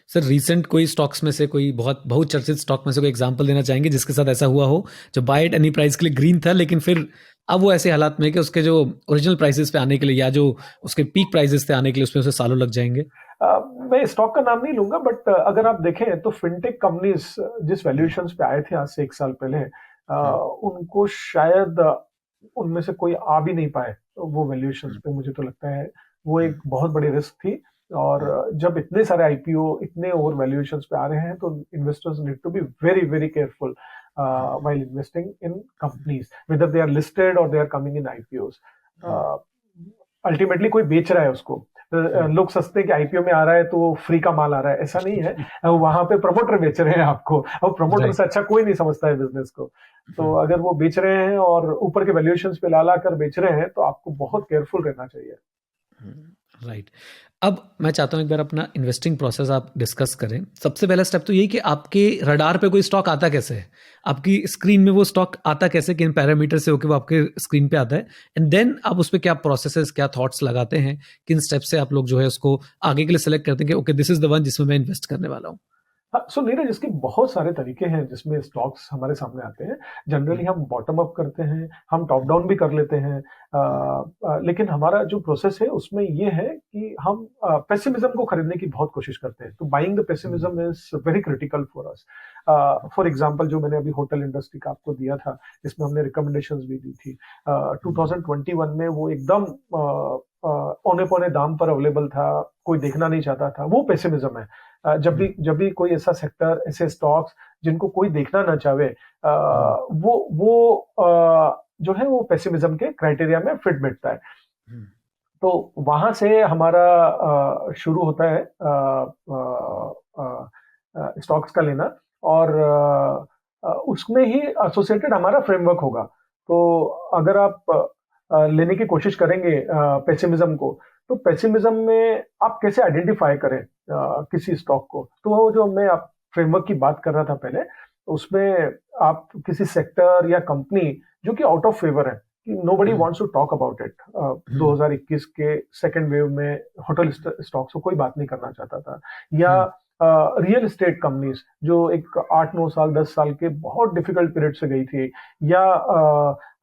सर रीसेंट कोई स्टॉक्स में से कोई बहुत बहुत चर्चित स्टॉक में से कोई एग्जांपल देना चाहेंगे जिसके साथ ऐसा हुआ हो, जो बाय एट एनी प्राइस के लिए ग्रीन था लेकिन फिर अब वो ऐसे हालात में कि उसके जो ओरिजिनल प्राइसेस पे आने के लिए या जो उसके पीक प्राइसेस पे आने के लिए उसमें उसे सालों लग जाएंगे? मैं स्टॉक का नाम नहीं लूंगा, बट अगर आप देखें तो फिनटेक कंपनीज जिस वैल्यूएशंस पे आए थे आज से 1 साल पहले, उनको शायद उनमें से कोई आ भी नहीं पाए वो वैल्यूएशंस पे। मुझे तो लगता है वो एक बहुत बड़ी रिस्क थी। और जब इतने सारे आईपीओ इतने ओवर वैल्यूएशंस पे आ रहे हैं तो investors need to be very very careful while investing in companies, whether they are listed or they are coming in IPOs. Ultimately कोई बेच रहा है उसको। लोग सस्ते के आईपीओ में आ रहा है तो फ्री का माल आ रहा है, ऐसा नहीं है। वहां पे प्रमोटर बेच रहे हैं आपको, और प्रमोटर से अच्छा कोई नहीं समझता है बिजनेस को। तो अगर वो बेच रहे हैं और ऊपर के वैल्यूएशंस पे ला कर बेच रहे हैं तो आपको बहुत केयरफुल रहना चाहिए। राइट। अब मैं चाहता हूँ एक बार अपना इन्वेस्टिंग प्रोसेस आप डिस्कस करें। सबसे पहला स्टेप तो यही कि आपके रडार पे कोई स्टॉक आता कैसे है, आपकी स्क्रीन में वो स्टॉक आता कैसे, किन पैरामीटर से होकर वो आपके स्क्रीन पे आता है, एंड देन आप उस पर क्या प्रोसेसेस क्या थॉट्स लगाते हैं, किन स्टेप से आप लोग जो है उसको आगे के लिए सेलेक्ट करते हैं कि okay this is the one जिसमें मैं इन्वेस्ट करने वाला हूँ। सो नीरज, इसके बहुत सारे तरीके हैं जिसमें स्टॉक्स हमारे सामने आते हैं। जनरली हम बॉटम अप करते हैं, हम टॉप डाउन भी कर लेते हैं। लेकिन हमारा जो प्रोसेस है उसमें ये है कि हम पेसिमिज्म को खरीदने की बहुत कोशिश करते हैं। तो buying the pessimism is very critical for us. For example, जो मैंने अभी होटल इंडस्ट्री का आपको दिया था, इसमें हमने रिकमेंडेशंस भी दी थी। 2021 में वो एकदम औने पौने दाम पर अवेलेबल था, कोई देखना नहीं चाहता था। वो पेसिमिज्म है। जब भी कोई ऐसा सेक्टर, ऐसे स्टॉक्स जिनको कोई देखना ना चाहे, वो जो है वो पेसिमिज्म के क्राइटेरिया में फिट बैठता है। तो वहां से हमारा शुरू होता है स्टॉक्स का लेना, और उसमें ही एसोसिएटेड हमारा फ्रेमवर्क होगा। तो अगर आप लेने की कोशिश करेंगे पेसिमिज्म को, तो पेसिमिज्म में आप कैसे आइडेंटिफाई करें किसी स्टॉक को, तो वो जो मैं आप फ्रेमवर्क की बात कर रहा था पहले, उसमें आप किसी सेक्टर या कंपनी जो कि आउट ऑफ फेवर है, कि nobody wants to talk about it. 2021 के सेकेंड वेव में होटल स्टॉक्स को कोई बात नहीं करना चाहता था, या रियल एस्टेट कंपनीज जो एक 8-9 साल 10 साल के बहुत डिफिकल्ट पीरियड से गई थी, या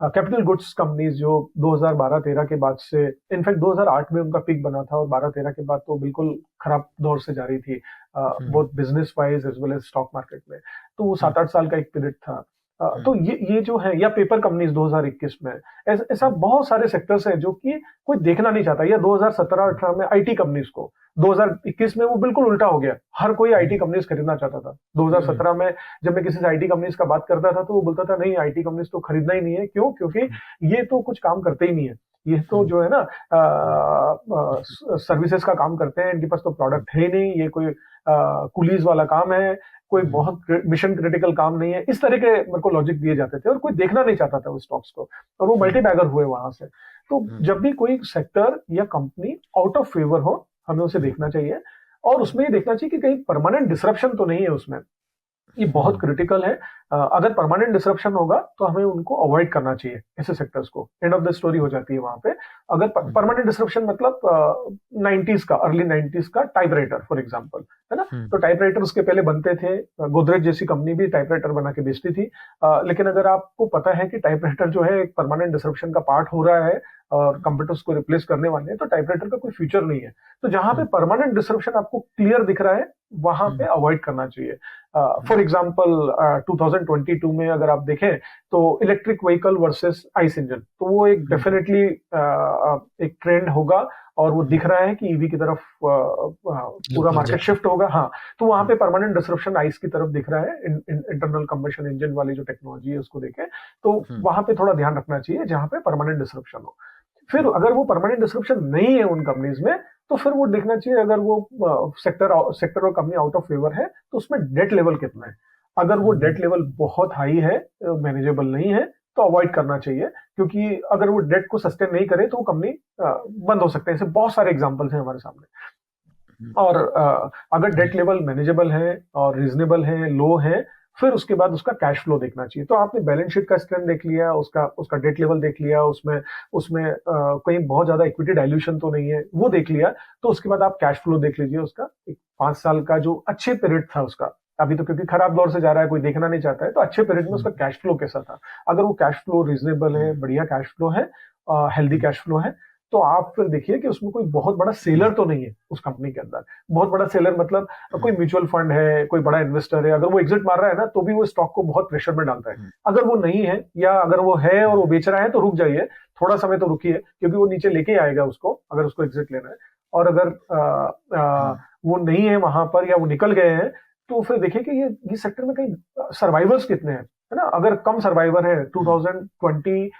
कैपिटल गुड्स कंपनीज जो 2012-13 के बाद से, इनफैक्ट 2008 में उनका पीक बना था और 12-13 के बाद तो बिल्कुल खराब दौर से जा रही थी, both business wise as well as stock market में। तो वो 7-8 साल का एक पीरियड था। तो ये जो है, या पेपर कंपनीज 2021 में, ऐसा बहुत सारे सेक्टर्स हैं जो कि कोई देखना नहीं चाहता। या 2017-18 में आईटी कंपनीज को, 2021 में वो बिल्कुल उल्टा हो गया, हर कोई आईटी कंपनीज खरीदना चाहता था। 2017 में जब मैं किसी से आईटी कंपनीज का बात करता था तो वो बोलता था नहीं, आईटी कंपनीज तो खरीदना ही नहीं है। क्यों? क्योंकि ये तो कुछ काम करते ही नहीं है, ये तो जो है ना सर्विसेज का काम करते हैं, इनके पास तो प्रोडक्ट है ही नहीं, ये कोई कुलीज वाला काम है, कोई बहुत मिशन क्रिटिकल काम नहीं है। इस तरह के मेरे को लॉजिक दिए जाते थे और कोई देखना नहीं चाहता था उस स्टॉक्स को, और वो मल्टी बैगर हुए वहां से। तो जब भी कोई सेक्टर या कंपनी आउट ऑफ फेवर हो, हमें उसे देखना चाहिए, और उसमें ये देखना चाहिए कि कहीं परमानेंट डिसरप्शन तो नहीं है उसमें। ये बहुत क्रिटिकल है। अगर परमानेंट डिसरप्शन होगा तो हमें उनको अवॉइड करना चाहिए, ऐसे सेक्टर्स को। एंड ऑफ द स्टोरी हो जाती है वहां पे। अगर परमानेंट डिसरप्शन मतलब 90s का, अर्ली 90s का टाइपराइटर फॉर एग्जांपल, है ना, तो टाइपराइटर उसके पहले बनते थे, गोदरेज जैसी कंपनी भी टाइपराइटर बना के बेचती थी। लेकिन अगर आपको पता है कि टाइपराइटर जो है एक परमानेंट डिसरप्शन का पार्ट हो रहा है और कंप्यूटर्स को रिप्लेस करने वाले हैं, तो टाइपराइटर का कोई फ्यूचर नहीं है। तो जहां पे परमानेंट डिसरप्शन आपको क्लियर दिख रहा है, वहां पे अवॉइड करना चाहिए। फॉर एग्जांपल 2022 में अगर आप देखें तो electric vehicle versus ice engine, तो वो एक डेफिनेटली एक ट्रेंड होगा, और वो दिख रहा है कि ईवी की तरफ पूरा मार्केट शिफ्ट होगा। हाँ, तो वहां पे परमानेंट डिसरप्शन आइस की तरफ दिख रहा है, इंटरनल कंबशन इंजन वाली जो टेक्नोलॉजी है उसको देखें, तो वहां पे थोड़ा ध्यान रखना चाहिए जहां पे परमानेंट डिसरप्शन हो। फिर अगर वो परमानेंट डिसरप्शन नहीं है उन कंपनीज में, तो फिर वो देखना चाहिए, अगर वो सेक्टर और कंपनी आउट ऑफ फेवर है तो उसमें डेट लेवल कितना है। अगर वो डेट लेवल बहुत हाई है, मैनेजेबल नहीं है, तो अवॉइड करना चाहिए, क्योंकि अगर वो डेट को सस्टेन नहीं करे तो वो कंपनी बंद हो सकते हैं। ऐसे बहुत सारे एग्जांपल्स हैं हमारे सामने। और अगर डेट लेवल मैनेजेबल है और रीजनेबल है, लो है, फिर उसके बाद उसका कैश फ्लो देखना चाहिए। तो आपने बैलेंस शीट का स्ट्रेंथ देख लिया, उसका उसका डेट लेवल देख लिया, उसमें उसमें कहीं बहुत ज्यादा इक्विटी डाइल्यूशन तो नहीं है, वो देख लिया। तो उसके बाद आप कैश फ्लो देख लीजिए उसका, एक 5 साल का जो अच्छे पीरियड था उसका। अभी तो क्योंकि खराब दौर से जा रहा है, कोई देखना नहीं चाहता है, तो अच्छे पीरियड में उसका कैश फ्लो कैसा था। अगर वो कैश फ्लो रीजनेबल है, बढ़िया कैश फ्लो है, हेल्दी कैश फ्लो है, तो आप फिर देखिए कि उसमें कोई बहुत बड़ा सेलर तो नहीं है उस कंपनी के अंदर। बहुत बड़ा सेलर मतलब कोई म्यूचुअल फंड है, कोई बड़ा इन्वेस्टर है, अगर वो एग्जिट मार रहा है ना, तो भी वो स्टॉक को बहुत प्रेशर में डालता है। अगर वो नहीं है, या अगर वो है और वो बेच रहा है, तो रुक जाइए, थोड़ा समय तो रुकिए, क्योंकि वो नीचे लेके आएगा उसको, अगर उसको एग्जिट लेना है। और अगर वो नहीं है वहां पर, या वो निकल गए हैं, तो फिर देखिए कि ये सेक्टर में कहीं सर्वाइवर्स कितने हैं, है ना। अगर कम सर्वाइवर है, 2021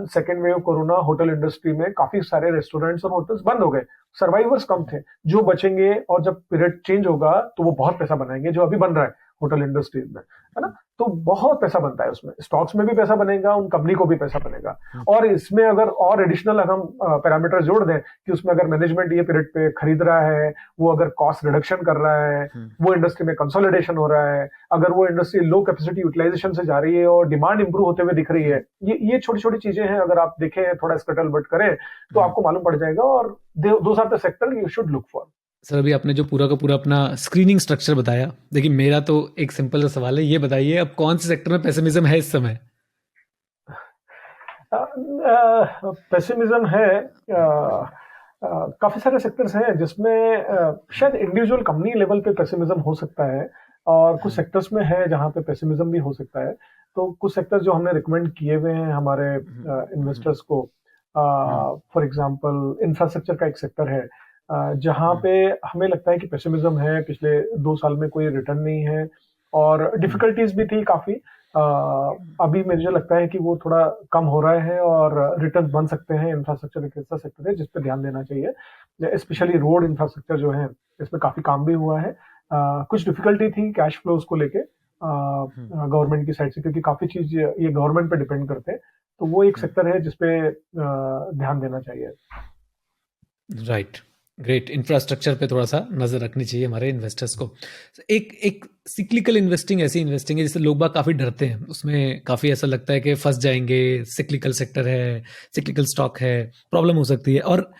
second wave corona, hotel industry में काफी सारे रेस्टोरेंट्स और होटल्स बंद हो गए, सर्वाइवर्स कम थे। जो बचेंगे, और जब पीरियड चेंज होगा तो वो बहुत पैसा बनाएंगे, जो अभी बन रहा है होटल इंडस्ट्रीज में, है ना। तो बहुत पैसा बनता है उसमें, स्टॉक्स में भी पैसा बनेगा, उन कंपनी को भी पैसा बनेगा। और इसमें अगर और एडिशनल हम पैरामीटर जोड़ दें, कि उसमें अगर मैनेजमेंट ये पीरियड पे खरीद रहा है, वो अगर कॉस्ट रिडक्शन कर रहा है, वो इंडस्ट्री में कंसोलिडेशन हो रहा है, अगर वो इंडस्ट्री लो कैपेसिटी यूटिलाइजेशन से जा रही है और डिमांड इंप्रूव होते हुए दिख रही है, ये छोटी छोटी चीजें हैं। अगर आप देखें, थोड़ा स्कटल बट करें, तो आपको मालूम पड़ जाएगा। और those are the sector you should look for. Sir अभी आपने जो पूरा का पूरा अपना स्क्रीनिंग स्ट्रक्चर बताया, देखिए मेरा तो एक सिंपल सा सवाल है, ये बताइए अब कौन से सेक्टर में पेसिमिज्म है इस समय? पेसिमिज्म है, काफी सारे सेक्टर्स हैं जिसमें शायद इंडिविजुअल कंपनी लेवल पे पेसिमिज्म हो सकता है, और कुछ सेक्टर्स में है जहां पे पेसिमिज्म भी हो सकता है। तो कुछ सेक्टर्स जो हमने रिकमेंड किए हुए हैं हमारे इन्वेस्टर्स को, फॉर एग्जांपल इंफ्रास्ट्रक्चर का एक सेक्टर है, जहां पे हमें लगता है कि पेसिमिज्म है, पिछले 2 साल में कोई रिटर्न नहीं है, और डिफिकल्टीज भी थी काफी। अभी मुझे लगता है कि वो थोड़ा कम हो रहा है, और रिटर्न बन सकते हैं। इंफ्रास्ट्रक्चर एक ऐसा सेक्टर है जिस पे ध्यान देना चाहिए, स्पेशली रोड इंफ्रास्ट्रक्चर जो है, इसमें काफी काम भी हुआ है। कुछ डिफिकल्टी थी कैश फ्लोज को लेके गवर्नमेंट की साइड से, क्योंकि काफी चीज ये गवर्नमेंट पे डिपेंड करते हैं। तो वो एक सेक्टर है जिसपे ध्यान देना चाहिए। Right, great. इंफ्रास्ट्रक्चर पे थोड़ा सा नजर रखनी चाहिए हमारे इन्वेस्टर्स को। एक एक सिक्लिकल इन्वेस्टिंग ऐसी इन्वेस्टिंग है जिससे लोग बाग काफ़ी डरते हैं, उसमें काफ़ी ऐसा लगता है कि फंस जाएंगे, सिक्लिकल सेक्टर है, सिक्लिकल स्टॉक है, प्रॉब्लम हो सकती है। और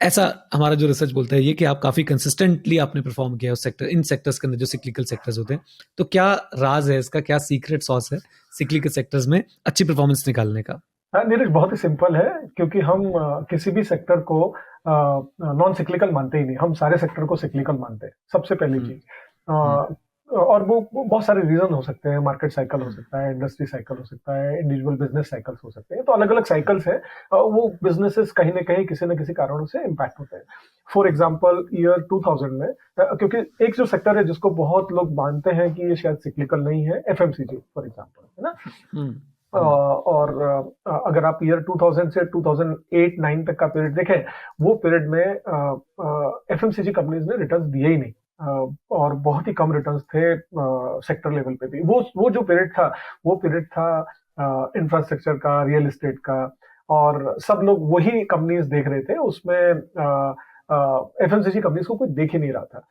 ऐसा हमारा जो रिसर्च बोलता है ये कि आप काफ़ी कंसिस्टेंटली आपने परफॉर्म किया उस सेक्टर, इन सेक्टर्स के अंदर जो सिक्लिकल सेक्टर्स होते हैं। तो क्या राज है इसका, क्या सीक्रेट सॉस है सिक्लिकल सेक्टर्स में अच्छी परफॉर्मेंस निकालने का? नीरज, बहुत ही सिंपल है, क्योंकि हम किसी भी सेक्टर को नॉन सिक्लिकल मानते ही नहीं, हम सारे सेक्टर को सिक्लिकल मानते हैं, सबसे पहली चीज। और वो बहुत सारे रीजन हो सकते हैं, मार्केट साइकिल हो सकता है, इंडस्ट्री साइकिल हो सकता है, इंडिविजुअल बिजनेस साइकिल्स हो सकते हैं। तो अलग अलग साइकिल्स हैं, वो बिजनेसेस कहीं ना कहीं किसी न किसी कारणों से इम्पैक्ट होते हैं। फॉर एग्जाम्पल ईयर 2000 में, क्योंकि एक जो सेक्टर है जिसको बहुत लोग मानते हैं कि ये शायद सिक्लिकल नहीं है, एफएमसीजी फॉर एग्जाम्पल, है ना। और अगर आप ईयर 2000 से 2008-9 तक का पीरियड देखें, वो पीरियड में एफएमसीजी कंपनीज ने रिटर्न्स दिए ही नहीं, और बहुत ही कम रिटर्न्स थे सेक्टर लेवल पे भी। वो जो पीरियड था, वो पीरियड था इंफ्रास्ट्रक्चर का, रियल एस्टेट का, और सब लोग वही कंपनीज देख रहे थे उसमें। एफएमसीजी कंपनीज को कोई देख ही नहीं रहा था।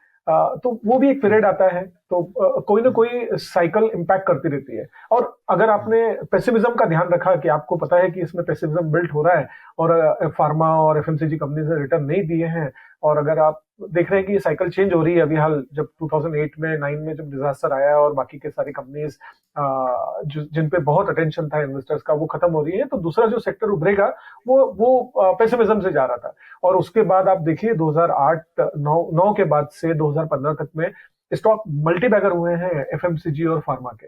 तो वो भी एक पीरियड आता है, तो कोई ना कोई साइकिल इम्पैक्ट करती रहती है। और अगर आपने पेसिमिज्म का ध्यान रखा, कि आपको पता है कि इसमें पेसिमिज्म बिल्ट हो रहा है, और फार्मा और एफएमसीजी कंपनीज ने रिटर्न नहीं दिए हैं, और अगर आप देख रहे हैं कि ये साइकिल चेंज हो रही है, अभी हाल जब 2008 में 9 में जब डिजास्टर आया, और बाकी के सारी कंपनीज जिन पे बहुत अटेंशन था इन्वेस्टर्स का, वो खत्म हो रही है, तो दूसरा जो सेक्टर उभरेगा वो पेसिमिज्म से जा रहा था। और उसके बाद आप देखिए 2008-9 के बाद से 2015 तक में स्टॉक मल्टी बैगर हुए हैं एफएमसीजी और फार्मा के।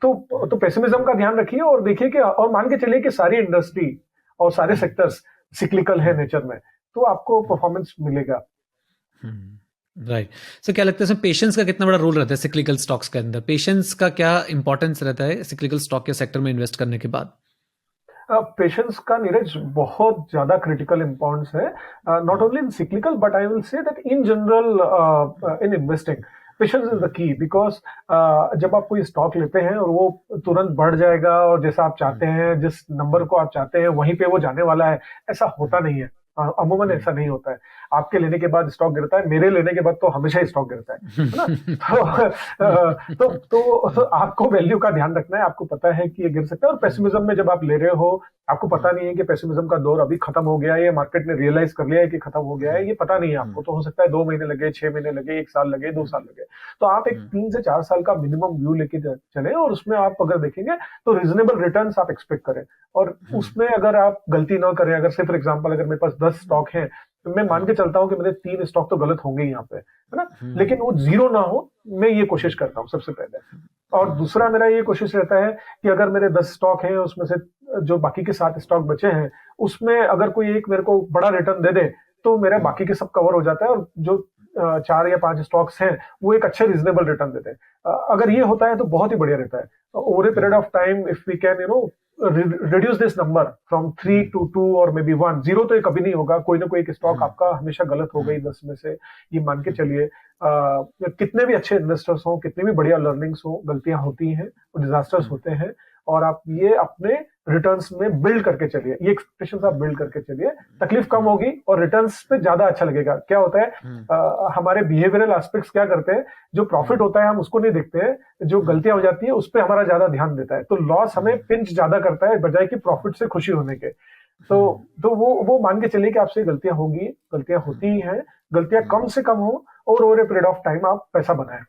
तो पेसिमिज्म का ध्यान रखिए, और देखिए कि, और मान के चलिए कि सारी इंडस्ट्री और सारे सेक्टर्स सिक्लिकल है नेचर में, तो आपको परफॉर्मेंस मिलेगा। राइट। सो क्या लगता है इसमें पेशेंस का कितना बड़ा रोल रहता है सिक्लिकल स्टॉक्स के अंदर? पेशेंस का क्या इंपॉर्टेंस रहता है सिक्लिकल स्टॉक के सेक्टर में इन्वेस्ट करने के बाद? पेशेंस का नीरज बहुत ज्यादा क्रिटिकल इम्पोर्टेंस है, not only in cyclical but I will say that in general in investing patience is the key, because जब आप कोई स्टॉक लेते हैं और वो तुरंत बढ़ जाएगा और जैसा आप चाहते हैं, जिस नंबर को आप चाहते हैं वहीं पे वो जाने वाला है, ऐसा होता नहीं है। अमूमन ऐसा नहीं होता है। आपके लेने के बाद स्टॉक गिरता है, मेरे लेने के बाद तो हमेशा ही स्टॉक गिरता है ना। तो आपको वैल्यू का ध्यान रखना है। आपको पता है कि ये गिर सकता है, और पेसिमिज्म में जब आप ले रहे हो, आपको पता नहीं है कि पेसिमिज्म का दौर अभी खत्म हो गया है, ये मार्केट ने रियलाइज कर लिया है कि खत्म हो गया है, ये पता नहीं है आपको। तो हो सकता है 2 महीने लगे, 6 महीने लगे, 1 साल लगे, 2 साल लगे। तो आप एक 3 से 4 साल का मिनिमम व्यू लेके चले, और उसमें आप अगर देखेंगे तो रीजनेबल रिटर्न्स आप एक्सपेक्ट करें, और उसमें अगर आप गलती ना करें। अगर से फॉर एग्जांपल अगर मेरे पास 10 स्टॉक हैं, तो मैं मान के चलता हूं कि मेरे 3 स्टॉक तो गलत होंगे ही यहाँ पे, है ना, लेकिन वो जीरो ना हो, मैं ये कोशिश करता हूँ सबसे पहले। और दूसरा मेरा ये कोशिश रहता है कि अगर मेरे 10 स्टॉक हैं, उसमें से जो बाकी के 7 स्टॉक बचे हैं, उसमें अगर कोई एक मेरे को बड़ा रिटर्न दे दे, तो मेरा बाकी के सब कवर हो जाता है, और जो 4 या 5 स्टॉक्स हैं वो एक अच्छे रीजनेबल रिटर्न देते हैं। अगर ये होता है तो बहुत ही बढ़िया रहता है। Over a period of time if we can reduce this number from 3 to 2 और मे बी 1, जीरो तो ये कभी नहीं होगा। कोई ना कोई एक स्टॉक आपका हमेशा गलत हो गई 10 में से, ये मान के चलिए। कितने भी अच्छे इन्वेस्टर्स हो, कितनी भी बढ़िया लर्निंग्स हो, गलतियां होती हैं, डिजास्टर्स होते हैं, और आप ये अपने रिटर्न्स में बिल्ड करके चलिए, ये एक्सपेक्टेशंस आप बिल्ड करके चलिए। तकलीफ कम होगी और रिटर्न्स पे ज्यादा अच्छा लगेगा। क्या होता है, हमारे बिहेवियरल एस्पेक्ट्स क्या करते हैं, जो प्रॉफिट होता है हम उसको नहीं देखते हैं, जो गलतियां हो जाती है उस पर हमारा ज्यादा ध्यान देता है। तो लॉस हमें पिंच ज्यादा करता है बजाय कि प्रॉफिट से खुशी होने के। तो वो मान के चलिए कि आपसे गलतियां होगी, गलतियां होती ही हैं, गलतियां कम से कम हो, और over a period of time आप पैसा बनाएं।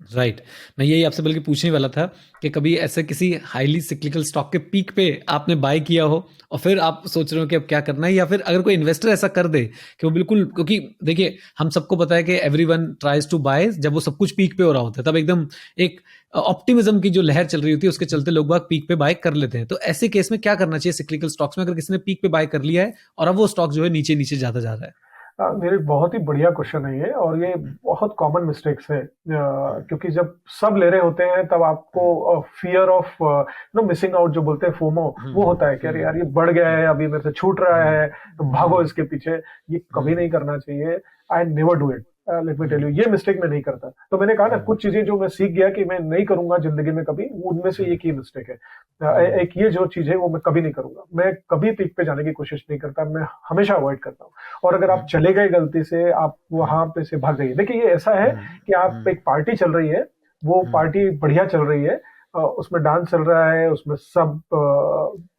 राइट मैं यही आपसे बल्कि पूछने वाला था कि कभी ऐसे किसी हाईली सिक्लिकल स्टॉक के पीक पे आपने बाय किया हो और फिर आप सोच रहे हो कि अब क्या करना है, या फिर अगर कोई इन्वेस्टर ऐसा कर दे कि वो बिल्कुल, क्योंकि देखिए हम सबको पता है कि एवरीवन ट्राइज टू बाय जब वो सब कुछ पीक पे हो रहा होता है, तब एकदम एक ऑप्टिमिज्म की जो लहर चल रही होती है उसके चलते लोग बाग पीक पे बाय कर लेते हैं। तो ऐसे केस में क्या करना चाहिए सिक्लिकल स्टॉक्स में, अगर किसी ने पीक पे बाय कर लिया है और अब वो स्टॉक जो है नीचे नीचे जाता जा रहा है? मेरे बहुत ही बढ़िया क्वेश्चन है ये, और ये बहुत कॉमन मिस्टेक्स है, क्योंकि जब सब ले रहे होते हैं तब आपको fear of no missing out जो बोलते हैं, फोमो, वो होता है कि अरे यार ये बढ़ गया है, अभी मेरे से छूट रहा है, तो भागो इसके पीछे। ये कभी नहीं करना चाहिए। I never do it, let me tell you, ये मिस्टेक मैं नहीं करता। तो मैंने कहा ना, कुछ चीजें जो मैं सीख गया कि मैं नहीं करूंगा जिंदगी में कभी, उनमें से एक ही मिस्टेक है। एक ये जो चीज है वो मैं कभी नहीं करूंगा। मैं कभी पीक पे जाने की कोशिश नहीं करता, मैं हमेशा अवॉइड करता हूँ। और अगर आप चले गए गलती से, आप वहां पे से भाग जाइए। देखिए, ये ऐसा है कि आप एक पार्टी चल रही है, वो पार्टी बढ़िया चल रही है, उसमें डांस चल रहा है, उसमें सब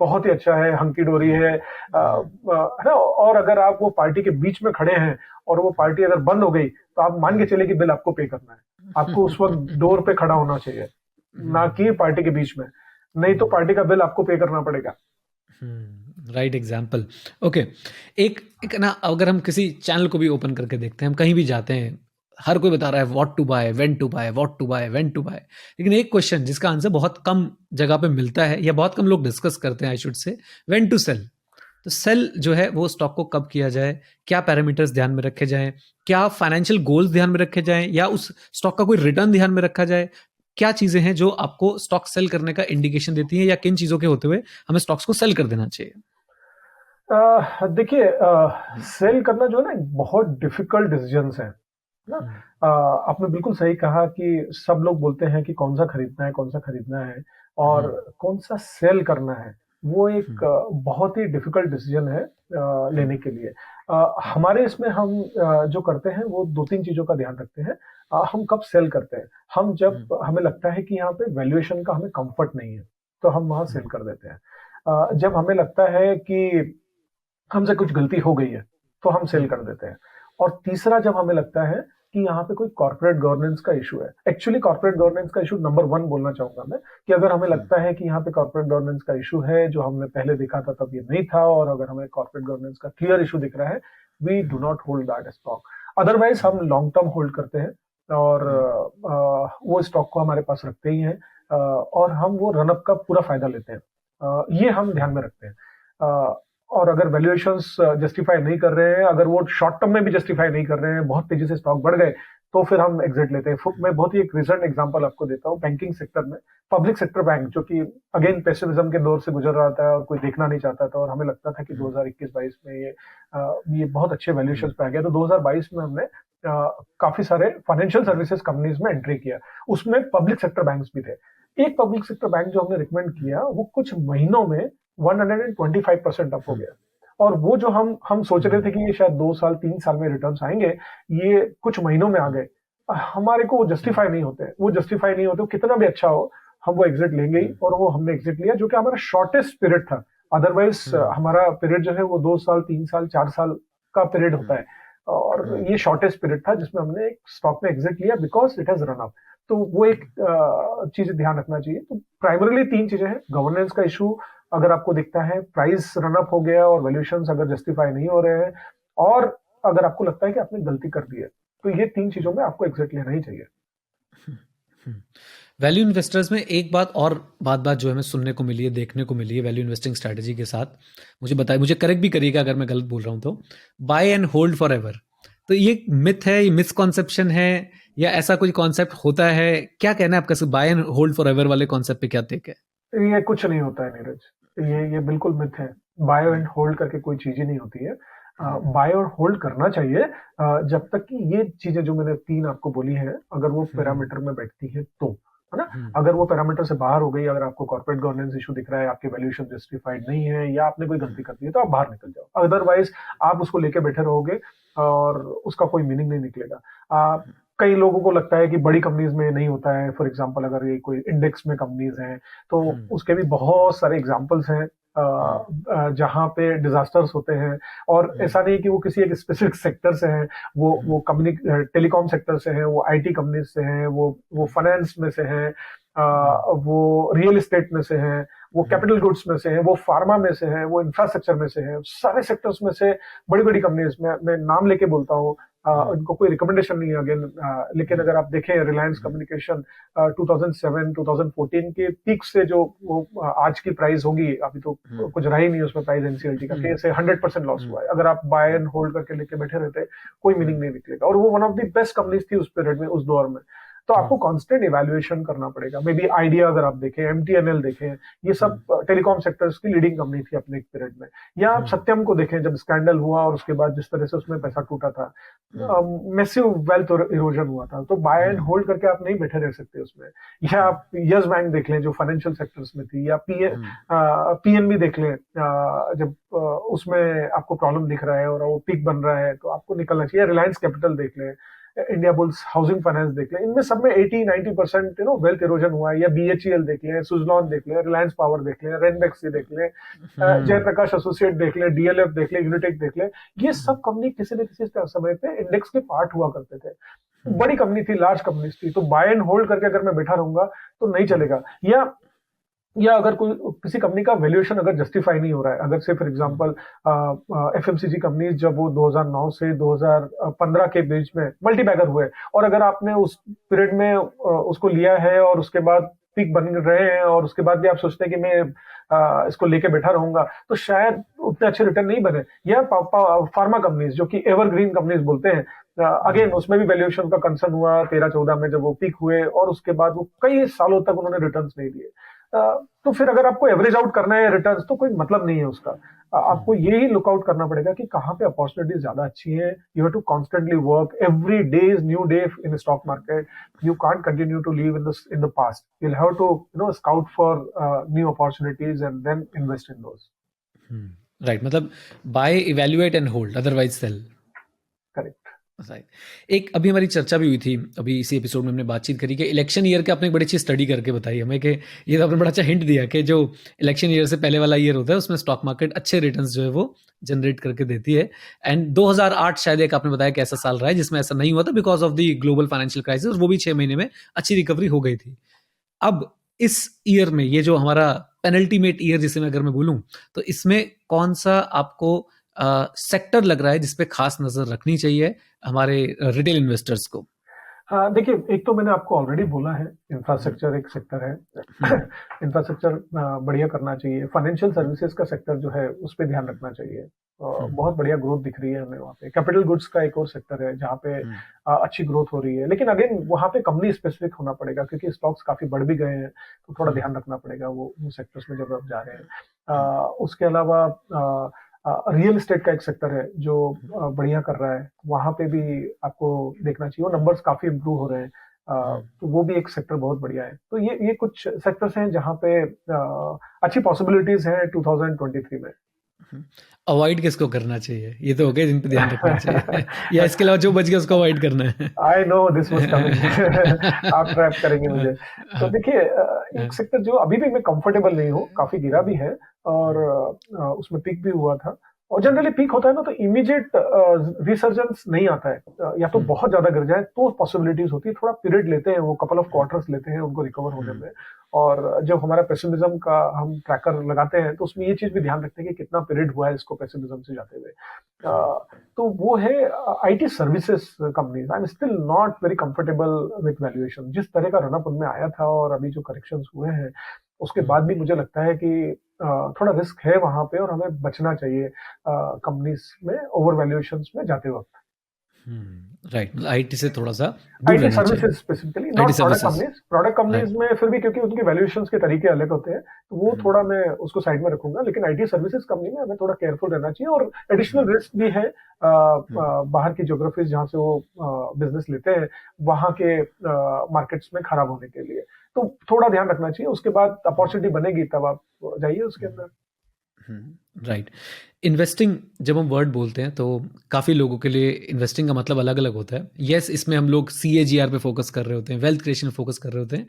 बहुत ही अच्छा है, हंकी डोरी है ना। और अगर आप वो पार्टी के बीच में खड़े हैं और वो पार्टी अगर बंद हो गई, तो आप मान के चले कि बिल आपको पे करना है। आपको उस वक्त डोर पे खड़ा होना चाहिए, ना कि पार्टी के बीच में, नहीं तो पार्टी का बिल आपको पे करना पड़ेगा। Right example. ओके, एक ना, अगर हम किसी चैनल को भी ओपन करके देखते हैं, हम कहीं भी जाते हैं, हर कोई बता रहा है what to buy, when to buy, what to buy, when to buy, लेकिन एक क्वेश्चन जिसका आंसर बहुत कम जगह पे मिलता है या बहुत कम लोग डिस्कस करते हैं, I should say, when to sell. तो सेल जो है वो स्टॉक को कब किया जाए, क्या पैरामीटर्स ध्यान में रखे जाएं, क्या फाइनेंशियल गोल्स ध्यान में रखे जाएं, या उस स्टॉक का कोई रिटर्न ध्यान में रखा जाए? क्या चीजें हैं जो आपको स्टॉक सेल करने का इंडिकेशन देती हैं, या किन चीजों के होते हुए हमें स्टॉक्स को सेल कर देना चाहिए? देखिए, सेल करना जो है ना, बहुत डिफिकल्ट डिसीजंस है ना। आपने बिल्कुल सही कहा कि सब लोग बोलते हैं कि कौन सा खरीदना है, कौन सा खरीदना है, और कौन सा सेल करना है, वो एक बहुत ही डिफिकल्ट डिसीजन है लेने के लिए। हमारे इसमें हम जो करते हैं वो 2-3 चीजों का ध्यान रखते हैं। हम कब सेल करते हैं, हम जब हमें लगता है कि यहाँ पे वैल्यूएशन का हमें कंफर्ट नहीं है, तो हम वहां सेल कर देते हैं। जब हमें लगता है कि हमसे कुछ गलती हो गई है, तो हम सेल कर देते हैं। और तीसरा, जब हमें लगता है कि यहाँ पे कोई कॉर्पोरेट गवर्नेंस का इशू है। एक्चुअली कॉर्पोरेट गवर्नेंस का इशू नंबर 1 बोलना चाहूंगा मैं, कि अगर हमें लगता है कि यहाँ पे कॉर्पोरेट गवर्नेंस का इशू है, जो हमने पहले देखा था तब ये नहीं था, और अगर हमें कॉर्पोरेट गवर्नेंस का क्लियर इशू दिख रहा है, we do not hold that stock. Otherwise हम लॉन्ग टर्म होल्ड करते हैं, और वो स्टॉक को हमारे पास रखते ही हैं, और हम वो रनअप का पूरा फायदा लेते हैं। ये हम ध्यान में रखते हैं। और अगर वैल्यूएशंस जस्टिफाई नहीं कर रहे हैं, अगर वो शॉर्ट टर्म में भी जस्टिफाई नहीं कर रहे हैं, बहुत तेजी से स्टॉक बढ़ गए, तो फिर हम एग्जिट लेते हैं। मैं बहुत ही एक रिसेंट एग्जांपल आपको देता हूँ बैंकिंग सेक्टर में। पब्लिक सेक्टर बैंक जो कि अगेन पेसिमिज्म के दौर से गुजर रहा था और कोई देखना नहीं चाहता था, और हमें लगता था कि 2021-22 में ये बहुत अच्छे वैल्यूएशन पे आ गया, तो 2022 में हमने काफी सारे फाइनेंशियल सर्विसेज कंपनीज में एंट्री किया। उसमें पब्लिक सेक्टर बैंक्स भी थे। एक पब्लिक सेक्टर बैंक जो हमने रिकमेंड किया वो कुछ महीनों में 125% अप हो गया। और वो जो हम सोच रहे थे कि ये शायद 2 साल 3 साल में रिटर्न्स आएंगे, ये कुछ महीनों में आ गए। हमारे को वो जस्टिफाई नहीं होते, कितना भी अच्छा हो हम वो एग्जिट लेंगे ही, और वो हमने एग्जिट लिया जो कि हमारा शॉर्टेस्ट पीरियड था। अदरवाइज हमारा पीरियड जो है वो 2 साल 3 साल 4 साल का पीरियड होता है, और ये शॉर्टेस्ट पीरियड था जिसमें हमने एक स्टॉक में एग्जिट लिया because it has run up. तो वो एक चीज ध्यान रखना चाहिए। तो प्राइमरीली 3 चीजें हैं। गवर्नेंस का इशू अगर आपको दिखता है, प्राइस रन अप हो गया और वैल्यूएशंस अगर जस्टिफाई नहीं हो रहे हैं, और अगर आपको लगता है कि आपने गलती कर दी है, तो ये 3 चीजों में आपको एग्जिट लेना ही चाहिए। वैल्यू इन्वेस्टर्स में एक बात जो है हमें सुनने को मिली है, देखने को मिली है वैल्यू इन्वेस्टिंग स्ट्रैटेजी के साथ, मुझे करेक्ट भी करिएगा अगर मैं गलत बोल रहा हूँ तो, buy and hold forever. तो ये मिथ है, ये मिसकॉन्सेप्शन है, या ऐसा कोई कॉन्सेप्ट होता है? क्या कहना है आपका buy and hold forever वाले कॉन्सेप्ट पे, क्या टेक है? ये कुछ नहीं होता है नीरज, ये बिल्कुल मिथ है। बाय एंड होल्ड करके कोई चीज ही नहीं होती है। बाय और होल्ड करना चाहिए जब तक कि ये चीजें जो मैंने 3 आपको बोली है, अगर वो पैरामीटर में बैठती है तो, है ना। अगर वो पैरामीटर से बाहर हो गई, अगर आपको कॉर्पोरेट गवर्नेंस इशू दिख रहा है, आपकी वैल्यूएशन जस्टिफाइड नहीं है, या आपने कोई गलती कर दी है, तो आप बाहर निकल जाओ। अदरवाइज आप उसको लेके बैठे रहोगे और उसका कोई मीनिंग नहीं निकलेगा। कई लोगों को लगता है कि बड़ी कंपनीज में नहीं होता है। फॉर एग्जांपल अगर ये कोई इंडेक्स में कंपनीज हैं, तो उसके भी बहुत सारे एग्जांपल्स हैं जहां पे डिजास्टर्स होते हैं। और ऐसा नहीं कि वो किसी एक स्पेसिफिक सेक्टर से हैं, वो कंपनी टेलीकॉम सेक्टर से हैं, वो आईटी कंपनीज से हैं, वो फाइनेंस में से हैं, वो रियल एस्टेट में से हैं, वो कैपिटल गुड्स में से हैं, वो फार्मा में से हैं, वो इंफ्रास्ट्रक्चर में से हैं। सारे सेक्टर्स में से बड़ी बड़ी कंपनीज, मैं नाम लेके बोलता हूँ, उनको कोई रिकमेंडेशन नहीं है अगेन, लेकिन अगर आप देखें रिलायंस कम्युनिकेशन 2007 2014 के पीक से जो वो आज की प्राइस होगी, अभी तो कुछ रहा ही नहीं उसमें प्राइस एनसीएलटी का, कैसे 100% लॉस हुआ है। अगर आप बाय एंड होल्ड करके लेके बैठे रहते, कोई मीनिंग नहीं निकलेगा। और वो one of the best companies थी उस पीरियड में, उस दौर में। तो आपको कांस्टेंट इवैल्यूएशन करना पड़ेगा। मे बी आइडिया अगर आप देखें, एमटीएनएल देखें, ये सब टेलीकॉम सेक्टर्स की लीडिंग कंपनी थी अपने एक पीरियड में। या आप सत्यम को देखें, जब स्कैंडल हुआ और उसके बाद जिस तरह से उसमें पैसा टूटा था, मैसिव वेल्थ इरोजन हुआ था। तो बाय एंड होल्ड करके आप नहीं बैठे रह सकते उसमें। या आप यस बैंक देख लें जो फाइनेंशियल सेक्टर्स में थी, या पीएनबी देख लें, जब उसमें आपको प्रॉब्लम दिख रहा है और वो पीक बन रहा है तो आपको निकलना चाहिए। रिलायंस कैपिटल देख लें, इंडिया बुल्स हाउसिंग फाइनेंस देख लें, इनमें सब में 80-90% वेल्थ इरोजन हुआ है। या बीएचईएल देख लें, सुजलॉन देख लें, रिलायंस पावर देख लें, रेनबेक्सी देख लें, जयप्रकाश एसोसिएट देख लें, डीएलएफ देख लें, यूनिटेक देख लें। ये सब कंपनी किसी न किसी समय पे इंडेक्स के पार्ट हुआ करते थे। बड़ी कंपनी थी, लार्ज कंपनीज थी। तो बाय एंड होल्ड करके अगर मैं बैठा रहूंगा तो नहीं चलेगा। या अगर कोई किसी कंपनी का वैल्यूएशन अगर जस्टिफाई नहीं हो रहा है, अगर से फॉर एग्जांपल एफएमसीजी कंपनीज जब वो 2009 से 2015 के बीच में मल्टी बैगर हुए, और अगर आपने उस पीरियड में उसको लिया है और उसके बाद पीक बन रहे हैं, और उसके बाद भी आप सोचते हैं कि मैं इसको लेके बैठा रहूंगा, तो शायद उतने अच्छे रिटर्न नहीं बने। या फार्मा कंपनीज जो कि एवरग्रीन कंपनीज बोलते हैं, अगेन उसमें भी वैल्यूएशन का कंसर्न हुआ 13-14 में जब वो पीक हुए, और उसके बाद वो कई सालों तक उन्होंने रिटर्न्स नहीं दिए। तो फिर अगर आपको एवरेज आउट करना है रिटर्न्स, तो कोई मतलब नहीं है उसका। आपको यही लुकआउट करना पड़ेगा कि कहाँ पे अपॉर्चुनिटीज ज्यादा अच्छी है। You have to constantly work, every day is new day in stock market. You can't continue to live in the past. You will have to scout for new opportunities and then invest in those. Right, मतलब buy, evaluate and hold, otherwise sell. Correct. एक अभी हमारी चर्चा भी हुई थी, अभी इसी एपिसोड में हमने बातचीत करी कि इलेक्शन ईयर के आपने एक बड़ी अच्छी स्टडी करके बताई हमें, कि ये तो आपने बड़ा अच्छा हिंट दिया कि जो इलेक्शन ईयर से पहले वाला ईयर होता है उसमें स्टॉक मार्केट अच्छे रिटर्न्स जो है वो जनरेट करके देती है। एंड 2008 शायद एक आपने बताया कि ऐसा साल रहा है जिसमें ऐसा नहीं हुआ था because of the global financial crisis, वो भी 6 महीने में अच्छी रिकवरी हो गई थी। अब इस ईयर में ये जो हमारा पेनल्टीमेट ईयर जिसे मैं अगर मैं बोलूं, तो इसमें कौन सा आपको सेक्टर लग रहा है जिसपे खास नजर रखनी चाहिए हमारे रिटेल इन्वेस्टर्स को? देखिए, एक तो मैंने आपको ऑलरेडी बोला है, इंफ्रास्ट्रक्चर एक सेक्टर है। इंफ्रास्ट्रक्चर बढ़िया करना चाहिए। फाइनेंशियल सर्विसेज का सेक्टर जो है उस पर ध्यान रखना चाहिए। बहुत बढ़िया ग्रोथ दिख रही है हमें वहाँ पे। कैपिटल गुड्स का एक और सेक्टर है जहाँ पे अच्छी ग्रोथ हो रही है, लेकिन अगेन वहाँ पे कंपनी स्पेसिफिक होना पड़ेगा क्योंकि स्टॉक्स काफी बढ़ भी गए हैं, तो थोड़ा ध्यान रखना पड़ेगा वो सेक्टर्स में जब आप जा रहे हैं। उसके अलावा रियल एस्टेट का एक सेक्टर है जो बढ़िया कर रहा है, वहां पे भी आपको देखना चाहिए, वो नंबर्स काफी इंप्रूव हो रहे हैं। तो वो भी एक सेक्टर बहुत बढ़िया है। तो ये कुछ सेक्टर्स हैं जहाँ पे अच्छी पॉसिबिलिटीज हैं 2023 में। अवॉइड किसको करना चाहिए, ये तो हो गया जिन पे ध्यान रखना चाहिए या इसके अलावा जो बच गया उसको अवॉइड करना है? I know this was coming आप ट्रैप करेंगे मुझे। तो देखिए एक सेक्टर जो अभी भी मैं कंफर्टेबल नहीं हूँ, काफी गिरा भी है और उसमें पीक भी हुआ था। और जनरली पीक होता है ना तो इमीडिएट रिसर्जेंस नहीं आता है, या तो बहुत ज्यादा गिर जाए तो पॉसिबिलिटीज होती है, थोड़ा पीरियड लेते हैं वो, कपल ऑफ क्वार्टर्स लेते हैं उनको रिकवर होने में। और जब हमारा पेसिमिज्म का हम ट्रैकर लगाते हैं तो उसमें ये चीज भी ध्यान रखते हैं कि कितना पीरियड हुआ है इसको पेसिमिज्म से जाते हुए। तो वो है IT services companies. I am still not very comfortable with valuation. जिस तरह का रनअप उनमें आया था और अभी जो करेक्शंस हुए हैं उसके बाद भी मुझे लगता है कि थोड़ा रिस्क है वहां पे और हमें बचना चाहिए कंपनीज में ओवर वैल्यूएशंस में जाते वक्त। राइट, आईटी से थोड़ा सा दूर आईटी रहना चाहिए। Services specifically, not product companies. Product companies में फिर भी क्योंकि उनकी वैल्यूएशंस के तरीके अलग होते हैं तो वो थोड़ा मैं उसको साइड में रखूंगा, लेकिन आईटी सर्विसेज कंपनी में हमें थोड़ा केयरफुल रहना चाहिए। और एडिशनल रिस्क भी है बाहर की ज्योग्राफीज जहाँ से वो बिजनेस लेते हैं वहां के मार्केट्स में खराब होने के लिए, तो थोड़ा ध्यान रखना चाहिए। उसके बाद अपॉर्चुनिटी बनेगी तब आप जाइए उसके अंदर। राइट। इन्वेस्टिंग जब हम वर्ड बोलते हैं तो काफ़ी लोगों के लिए इन्वेस्टिंग का मतलब अलग अलग होता है। यस, इसमें हम लोग CAGR पे फोकस कर रहे होते हैं, वेल्थ क्रिएशन फोकस कर रहे होते हैं।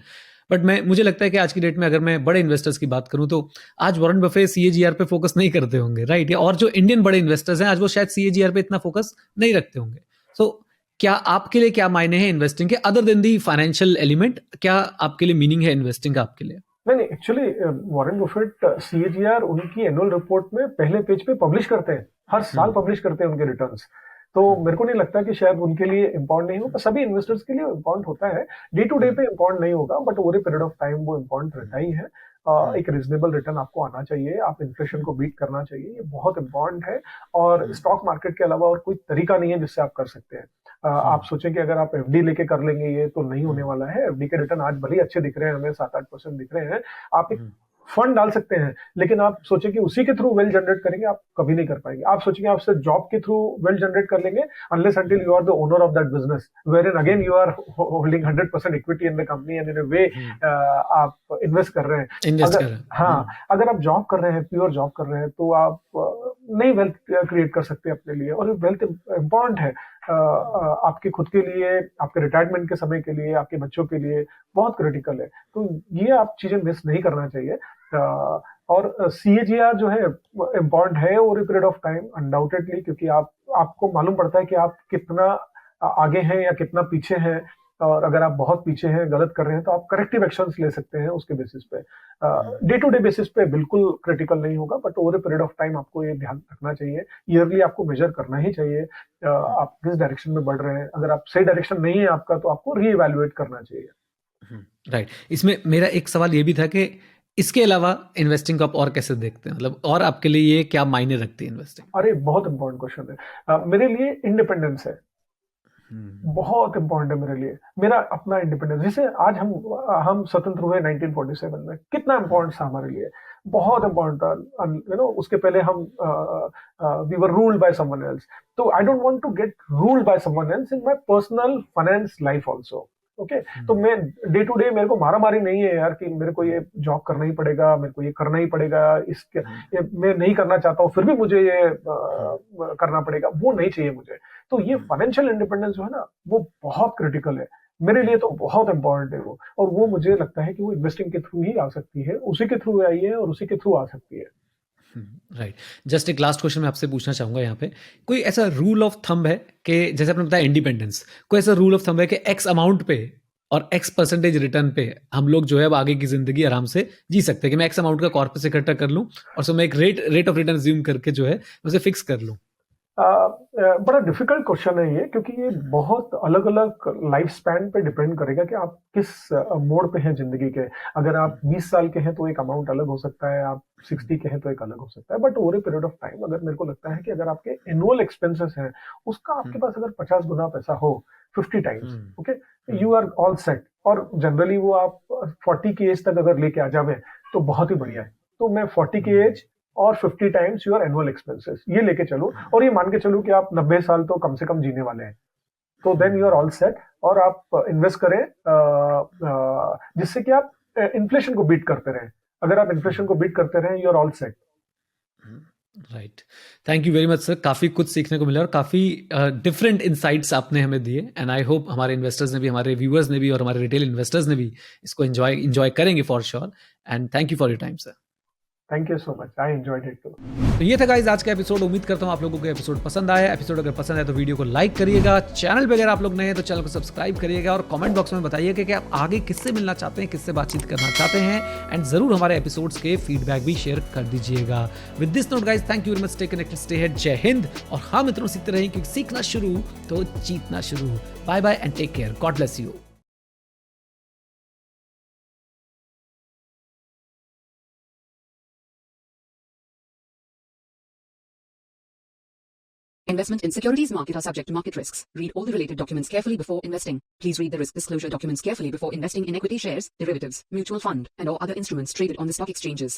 बट मुझे लगता है कि आज की डेट में अगर मैं बड़े इन्वेस्टर्स की बात करूं तो आज वॉरेन बफे CAGR पे फोकस नहीं करते होंगे, राइट? या और जो इंडियन बड़े इन्वेस्टर्स हैं आज वो शायद CAGR पे इतना फोकस नहीं रखते होंगे। सो क्या आपके लिए क्या मायने हैं इन्वेस्टिंग के, other than the financial element? क्या आपके लिए मीनिंग है इन्वेस्टिंग का आपके लिए? नहीं, एक्चुअली वॉरेन बफेट CAGR उनकी एनुअल रिपोर्ट में पहले पेज पे पब्लिश करते हैं, हर साल पब्लिश करते हैं उनके रिटर्न्स। तो मेरे को नहीं लगता कि शायद उनके लिए इम्पोर्टेंट नहीं होगा, सभी इन्वेस्टर्स के लिए इम्पोर्टेंट होता है। डे टू डे पे इम्पोर्टेंट नहीं होगा but over a period of time वो इम्पोर्टेंट रहता ही है। एक रिजनेबल रिटर्न आपको आना चाहिए, आप इन्फ्लेशन को बीट करना चाहिए, ये बहुत इंपॉर्टेंट है। और स्टॉक मार्केट के अलावा और कोई तरीका नहीं है जिससे आप कर सकते हैं। आप सोचें कि अगर आप एफडी लेके कर लेंगे ये तो नहीं होने वाला है। एफडी के रिटर्न आज भले ही अच्छे दिख रहे हैं, हमें 7-8% दिख रहे हैं। आप एक फंड डाल सकते हैं, लेकिन आप सोचें कि उसी के थ्रू वेल्थ जनरेट करेंगे, आप कभी नहीं कर पाएंगे। आप सोचेंगे आप सिर्फ जॉब के थ्रू वेल्थ जनरेट कर लेंगे, unless until you are the owner of that business, where in again you are holding 100% equity in the company and in a way आप इन्वेस्ट कर रहे हैं। अगर आप जॉब कर रहे हैं, प्योर जॉब कर रहे हैं, तो आप नहीं वेल्थ क्रिएट कर सकते अपने लिए। और वेल्थ इंपॉर्टेंट है आपके खुद के लिए, आपके रिटायरमेंट के समय के लिए, आपके बच्चों के लिए बहुत क्रिटिकल है। तो ये आप चीजें मिस नहीं करना चाहिए। और CAGR जो है इम्पोर्टेंट है over a period of time undoubtedly, क्योंकि आपको मालूम पड़ता है कि आप कितना आगे हैं या कितना पीछे हैं। और अगर आप बहुत पीछे हैं, गलत कर रहे हैं, तो आप करेक्टिव एक्शंस ले सकते हैं उसके बेसिस पे। डे टू डे बेसिस पे बिल्कुल क्रिटिकल नहीं होगा but over a period of time आपको ये ध्यान रखना चाहिए। ईयरली आपको मेजर करना ही चाहिए आप किस डायरेक्शन में बढ़ रहे हैं। अगर आप सही डायरेक्शन नहीं है आपका तो आपको रीइवैल्यूएट करना चाहिए। राइट। इसमें मेरा एक सवाल ये भी था कि इसके अलावा इन्वेस्टिंग को आप और कैसे देखते हैं, मतलब और आपके लिए ये क्या मायने रखती है इन्वेस्टिंग? अरे बहुत इंपॉर्टेंट क्वेश्चन है। मेरे लिए इंडिपेंडेंस है, बहुत इंपॉर्टेंट है मेरे लिए, मेरा अपना इंडिपेंडेंस। जैसे आज हम स्वतंत्र हुए 1947 में, कितना इंपॉर्टेंट था हमारे लिए, बहुत इंपॉर्टेंट था। यू नो उसके पहले हम we were ruled by someone else. तो I don't want to get ruled by someone else in my personal finance life also. Okay, तो मैं डे टू डे, मेरे को मारा मारी नहीं है यार कि मेरे को ये जॉब करना ही पड़ेगा, मेरे को ये करना ही पड़ेगा, ये मैं नहीं करना चाहता हूँ फिर भी मुझे ये करना पड़ेगा, वो नहीं चाहिए मुझे। तो ये फाइनेंशियल इंडिपेंडेंस जो है ना वो बहुत क्रिटिकल है मेरे लिए, तो बहुत इंपॉर्टेंट है वो। और वो मुझे लगता है कि वो इन्वेस्टिंग के थ्रू ही आ सकती है, उसी के थ्रू आई है और उसी के थ्रू आ सकती है। राइट। जस्ट एक लास्ट क्वेश्चन मैं आपसे पूछना चाहूंगा यहाँ पे, कोई ऐसा रूल ऑफ थंब है कि जैसे आपने बताया इंडिपेंडेंस, कोई ऐसा रूल ऑफ थंब है कि एक्स अमाउंट पे और X% रिटर्न पे हम लोग जो है अब आगे की जिंदगी आराम से जी सकते हैं, कि मैं X अमाउंट का कॉर्पस इकट्ठा कर लूं और सो मैं एक रेट ऑफ रिटर्न ज्यूम करके जो है उसे फिक्स कर लूं? बड़ा डिफिकल्ट क्वेश्चन है ये, क्योंकि ये बहुत अलग अलग लाइफ स्पैन पे डिपेंड करेगा कि आप किस मोड पे हैं जिंदगी के। अगर आप 20 साल के हैं तो एक अमाउंट अलग हो सकता है, आप 60 के हैं तो एक अलग हो सकता है। But over a period of time अगर मेरे को लगता है कि अगर आपके एनुअल एक्सपेंसेस हैं उसका आपके पास अगर 50 गुना पैसा हो 50 times, okay, you are all set. और जनरली वो आप 40 की एज तक अगर लेके आ जावे तो बहुत ही बढ़िया है। तो मैं 40 की एज और 50 टाइम्स योर एनुअल एक्सपेंसेस ये लेके चलूं, और ये मान के चलूं कि आप 90 साल तो कम से कम जीने वाले हैं, तो then you are all set. और आप इन्वेस्ट करें जिससे कि आप इन्फ्लेशन को बीट करते रहें। अगर आप इन्फ्लेशन को बीट करते रहें, you are all set. Right, thank you very much sir. काफ़ी कुछ सीखने को मिला और काफ़ी डिफरेंट इनसाइट्स आपने हमें दिए, एंड आई होप हमारे इन्वेस्टर्स ने भी, हमारे व्यूअर्स ने भी और हमारे रिटेल इन्वेस्टर्स ने भी इसको एंजॉय करेंगे for sure. And thank you for your time sir. Thank you so much, I enjoyed it too. तो ये था गाइस आज का एपिसोड। उम्मीद करता हूँ आप लोगों को एपिसोड पसंद आया। एपिसोड अगर पसंद आए तो वीडियो को लाइक करिएगा। चैनल पे अगर आप लोग नए हैं तो चैनल को सब्सक्राइब करिएगा और कमेंट बॉक्स में बताइएगा कि आप आगे किससे मिलना चाहते हैं, किससे बातचीत करना चाहते हैं, एंड जरूर हमारे एपिसोड्स के फीडबैक भी शेयर कर दीजिएगा। With this note guys, thank you very much, stay connected, stay head, जय हिंद। और हाँ मित्रों, सीखते रहें क्योंकि सीखना शुरू तो जीतना शुरू। Bye bye and take care, God bless you. Investment in securities market are subject to market risks. Read all the related documents carefully before investing. Please read the risk disclosure documents carefully before investing in equity shares, derivatives, mutual fund, and or other instruments traded on the stock exchanges.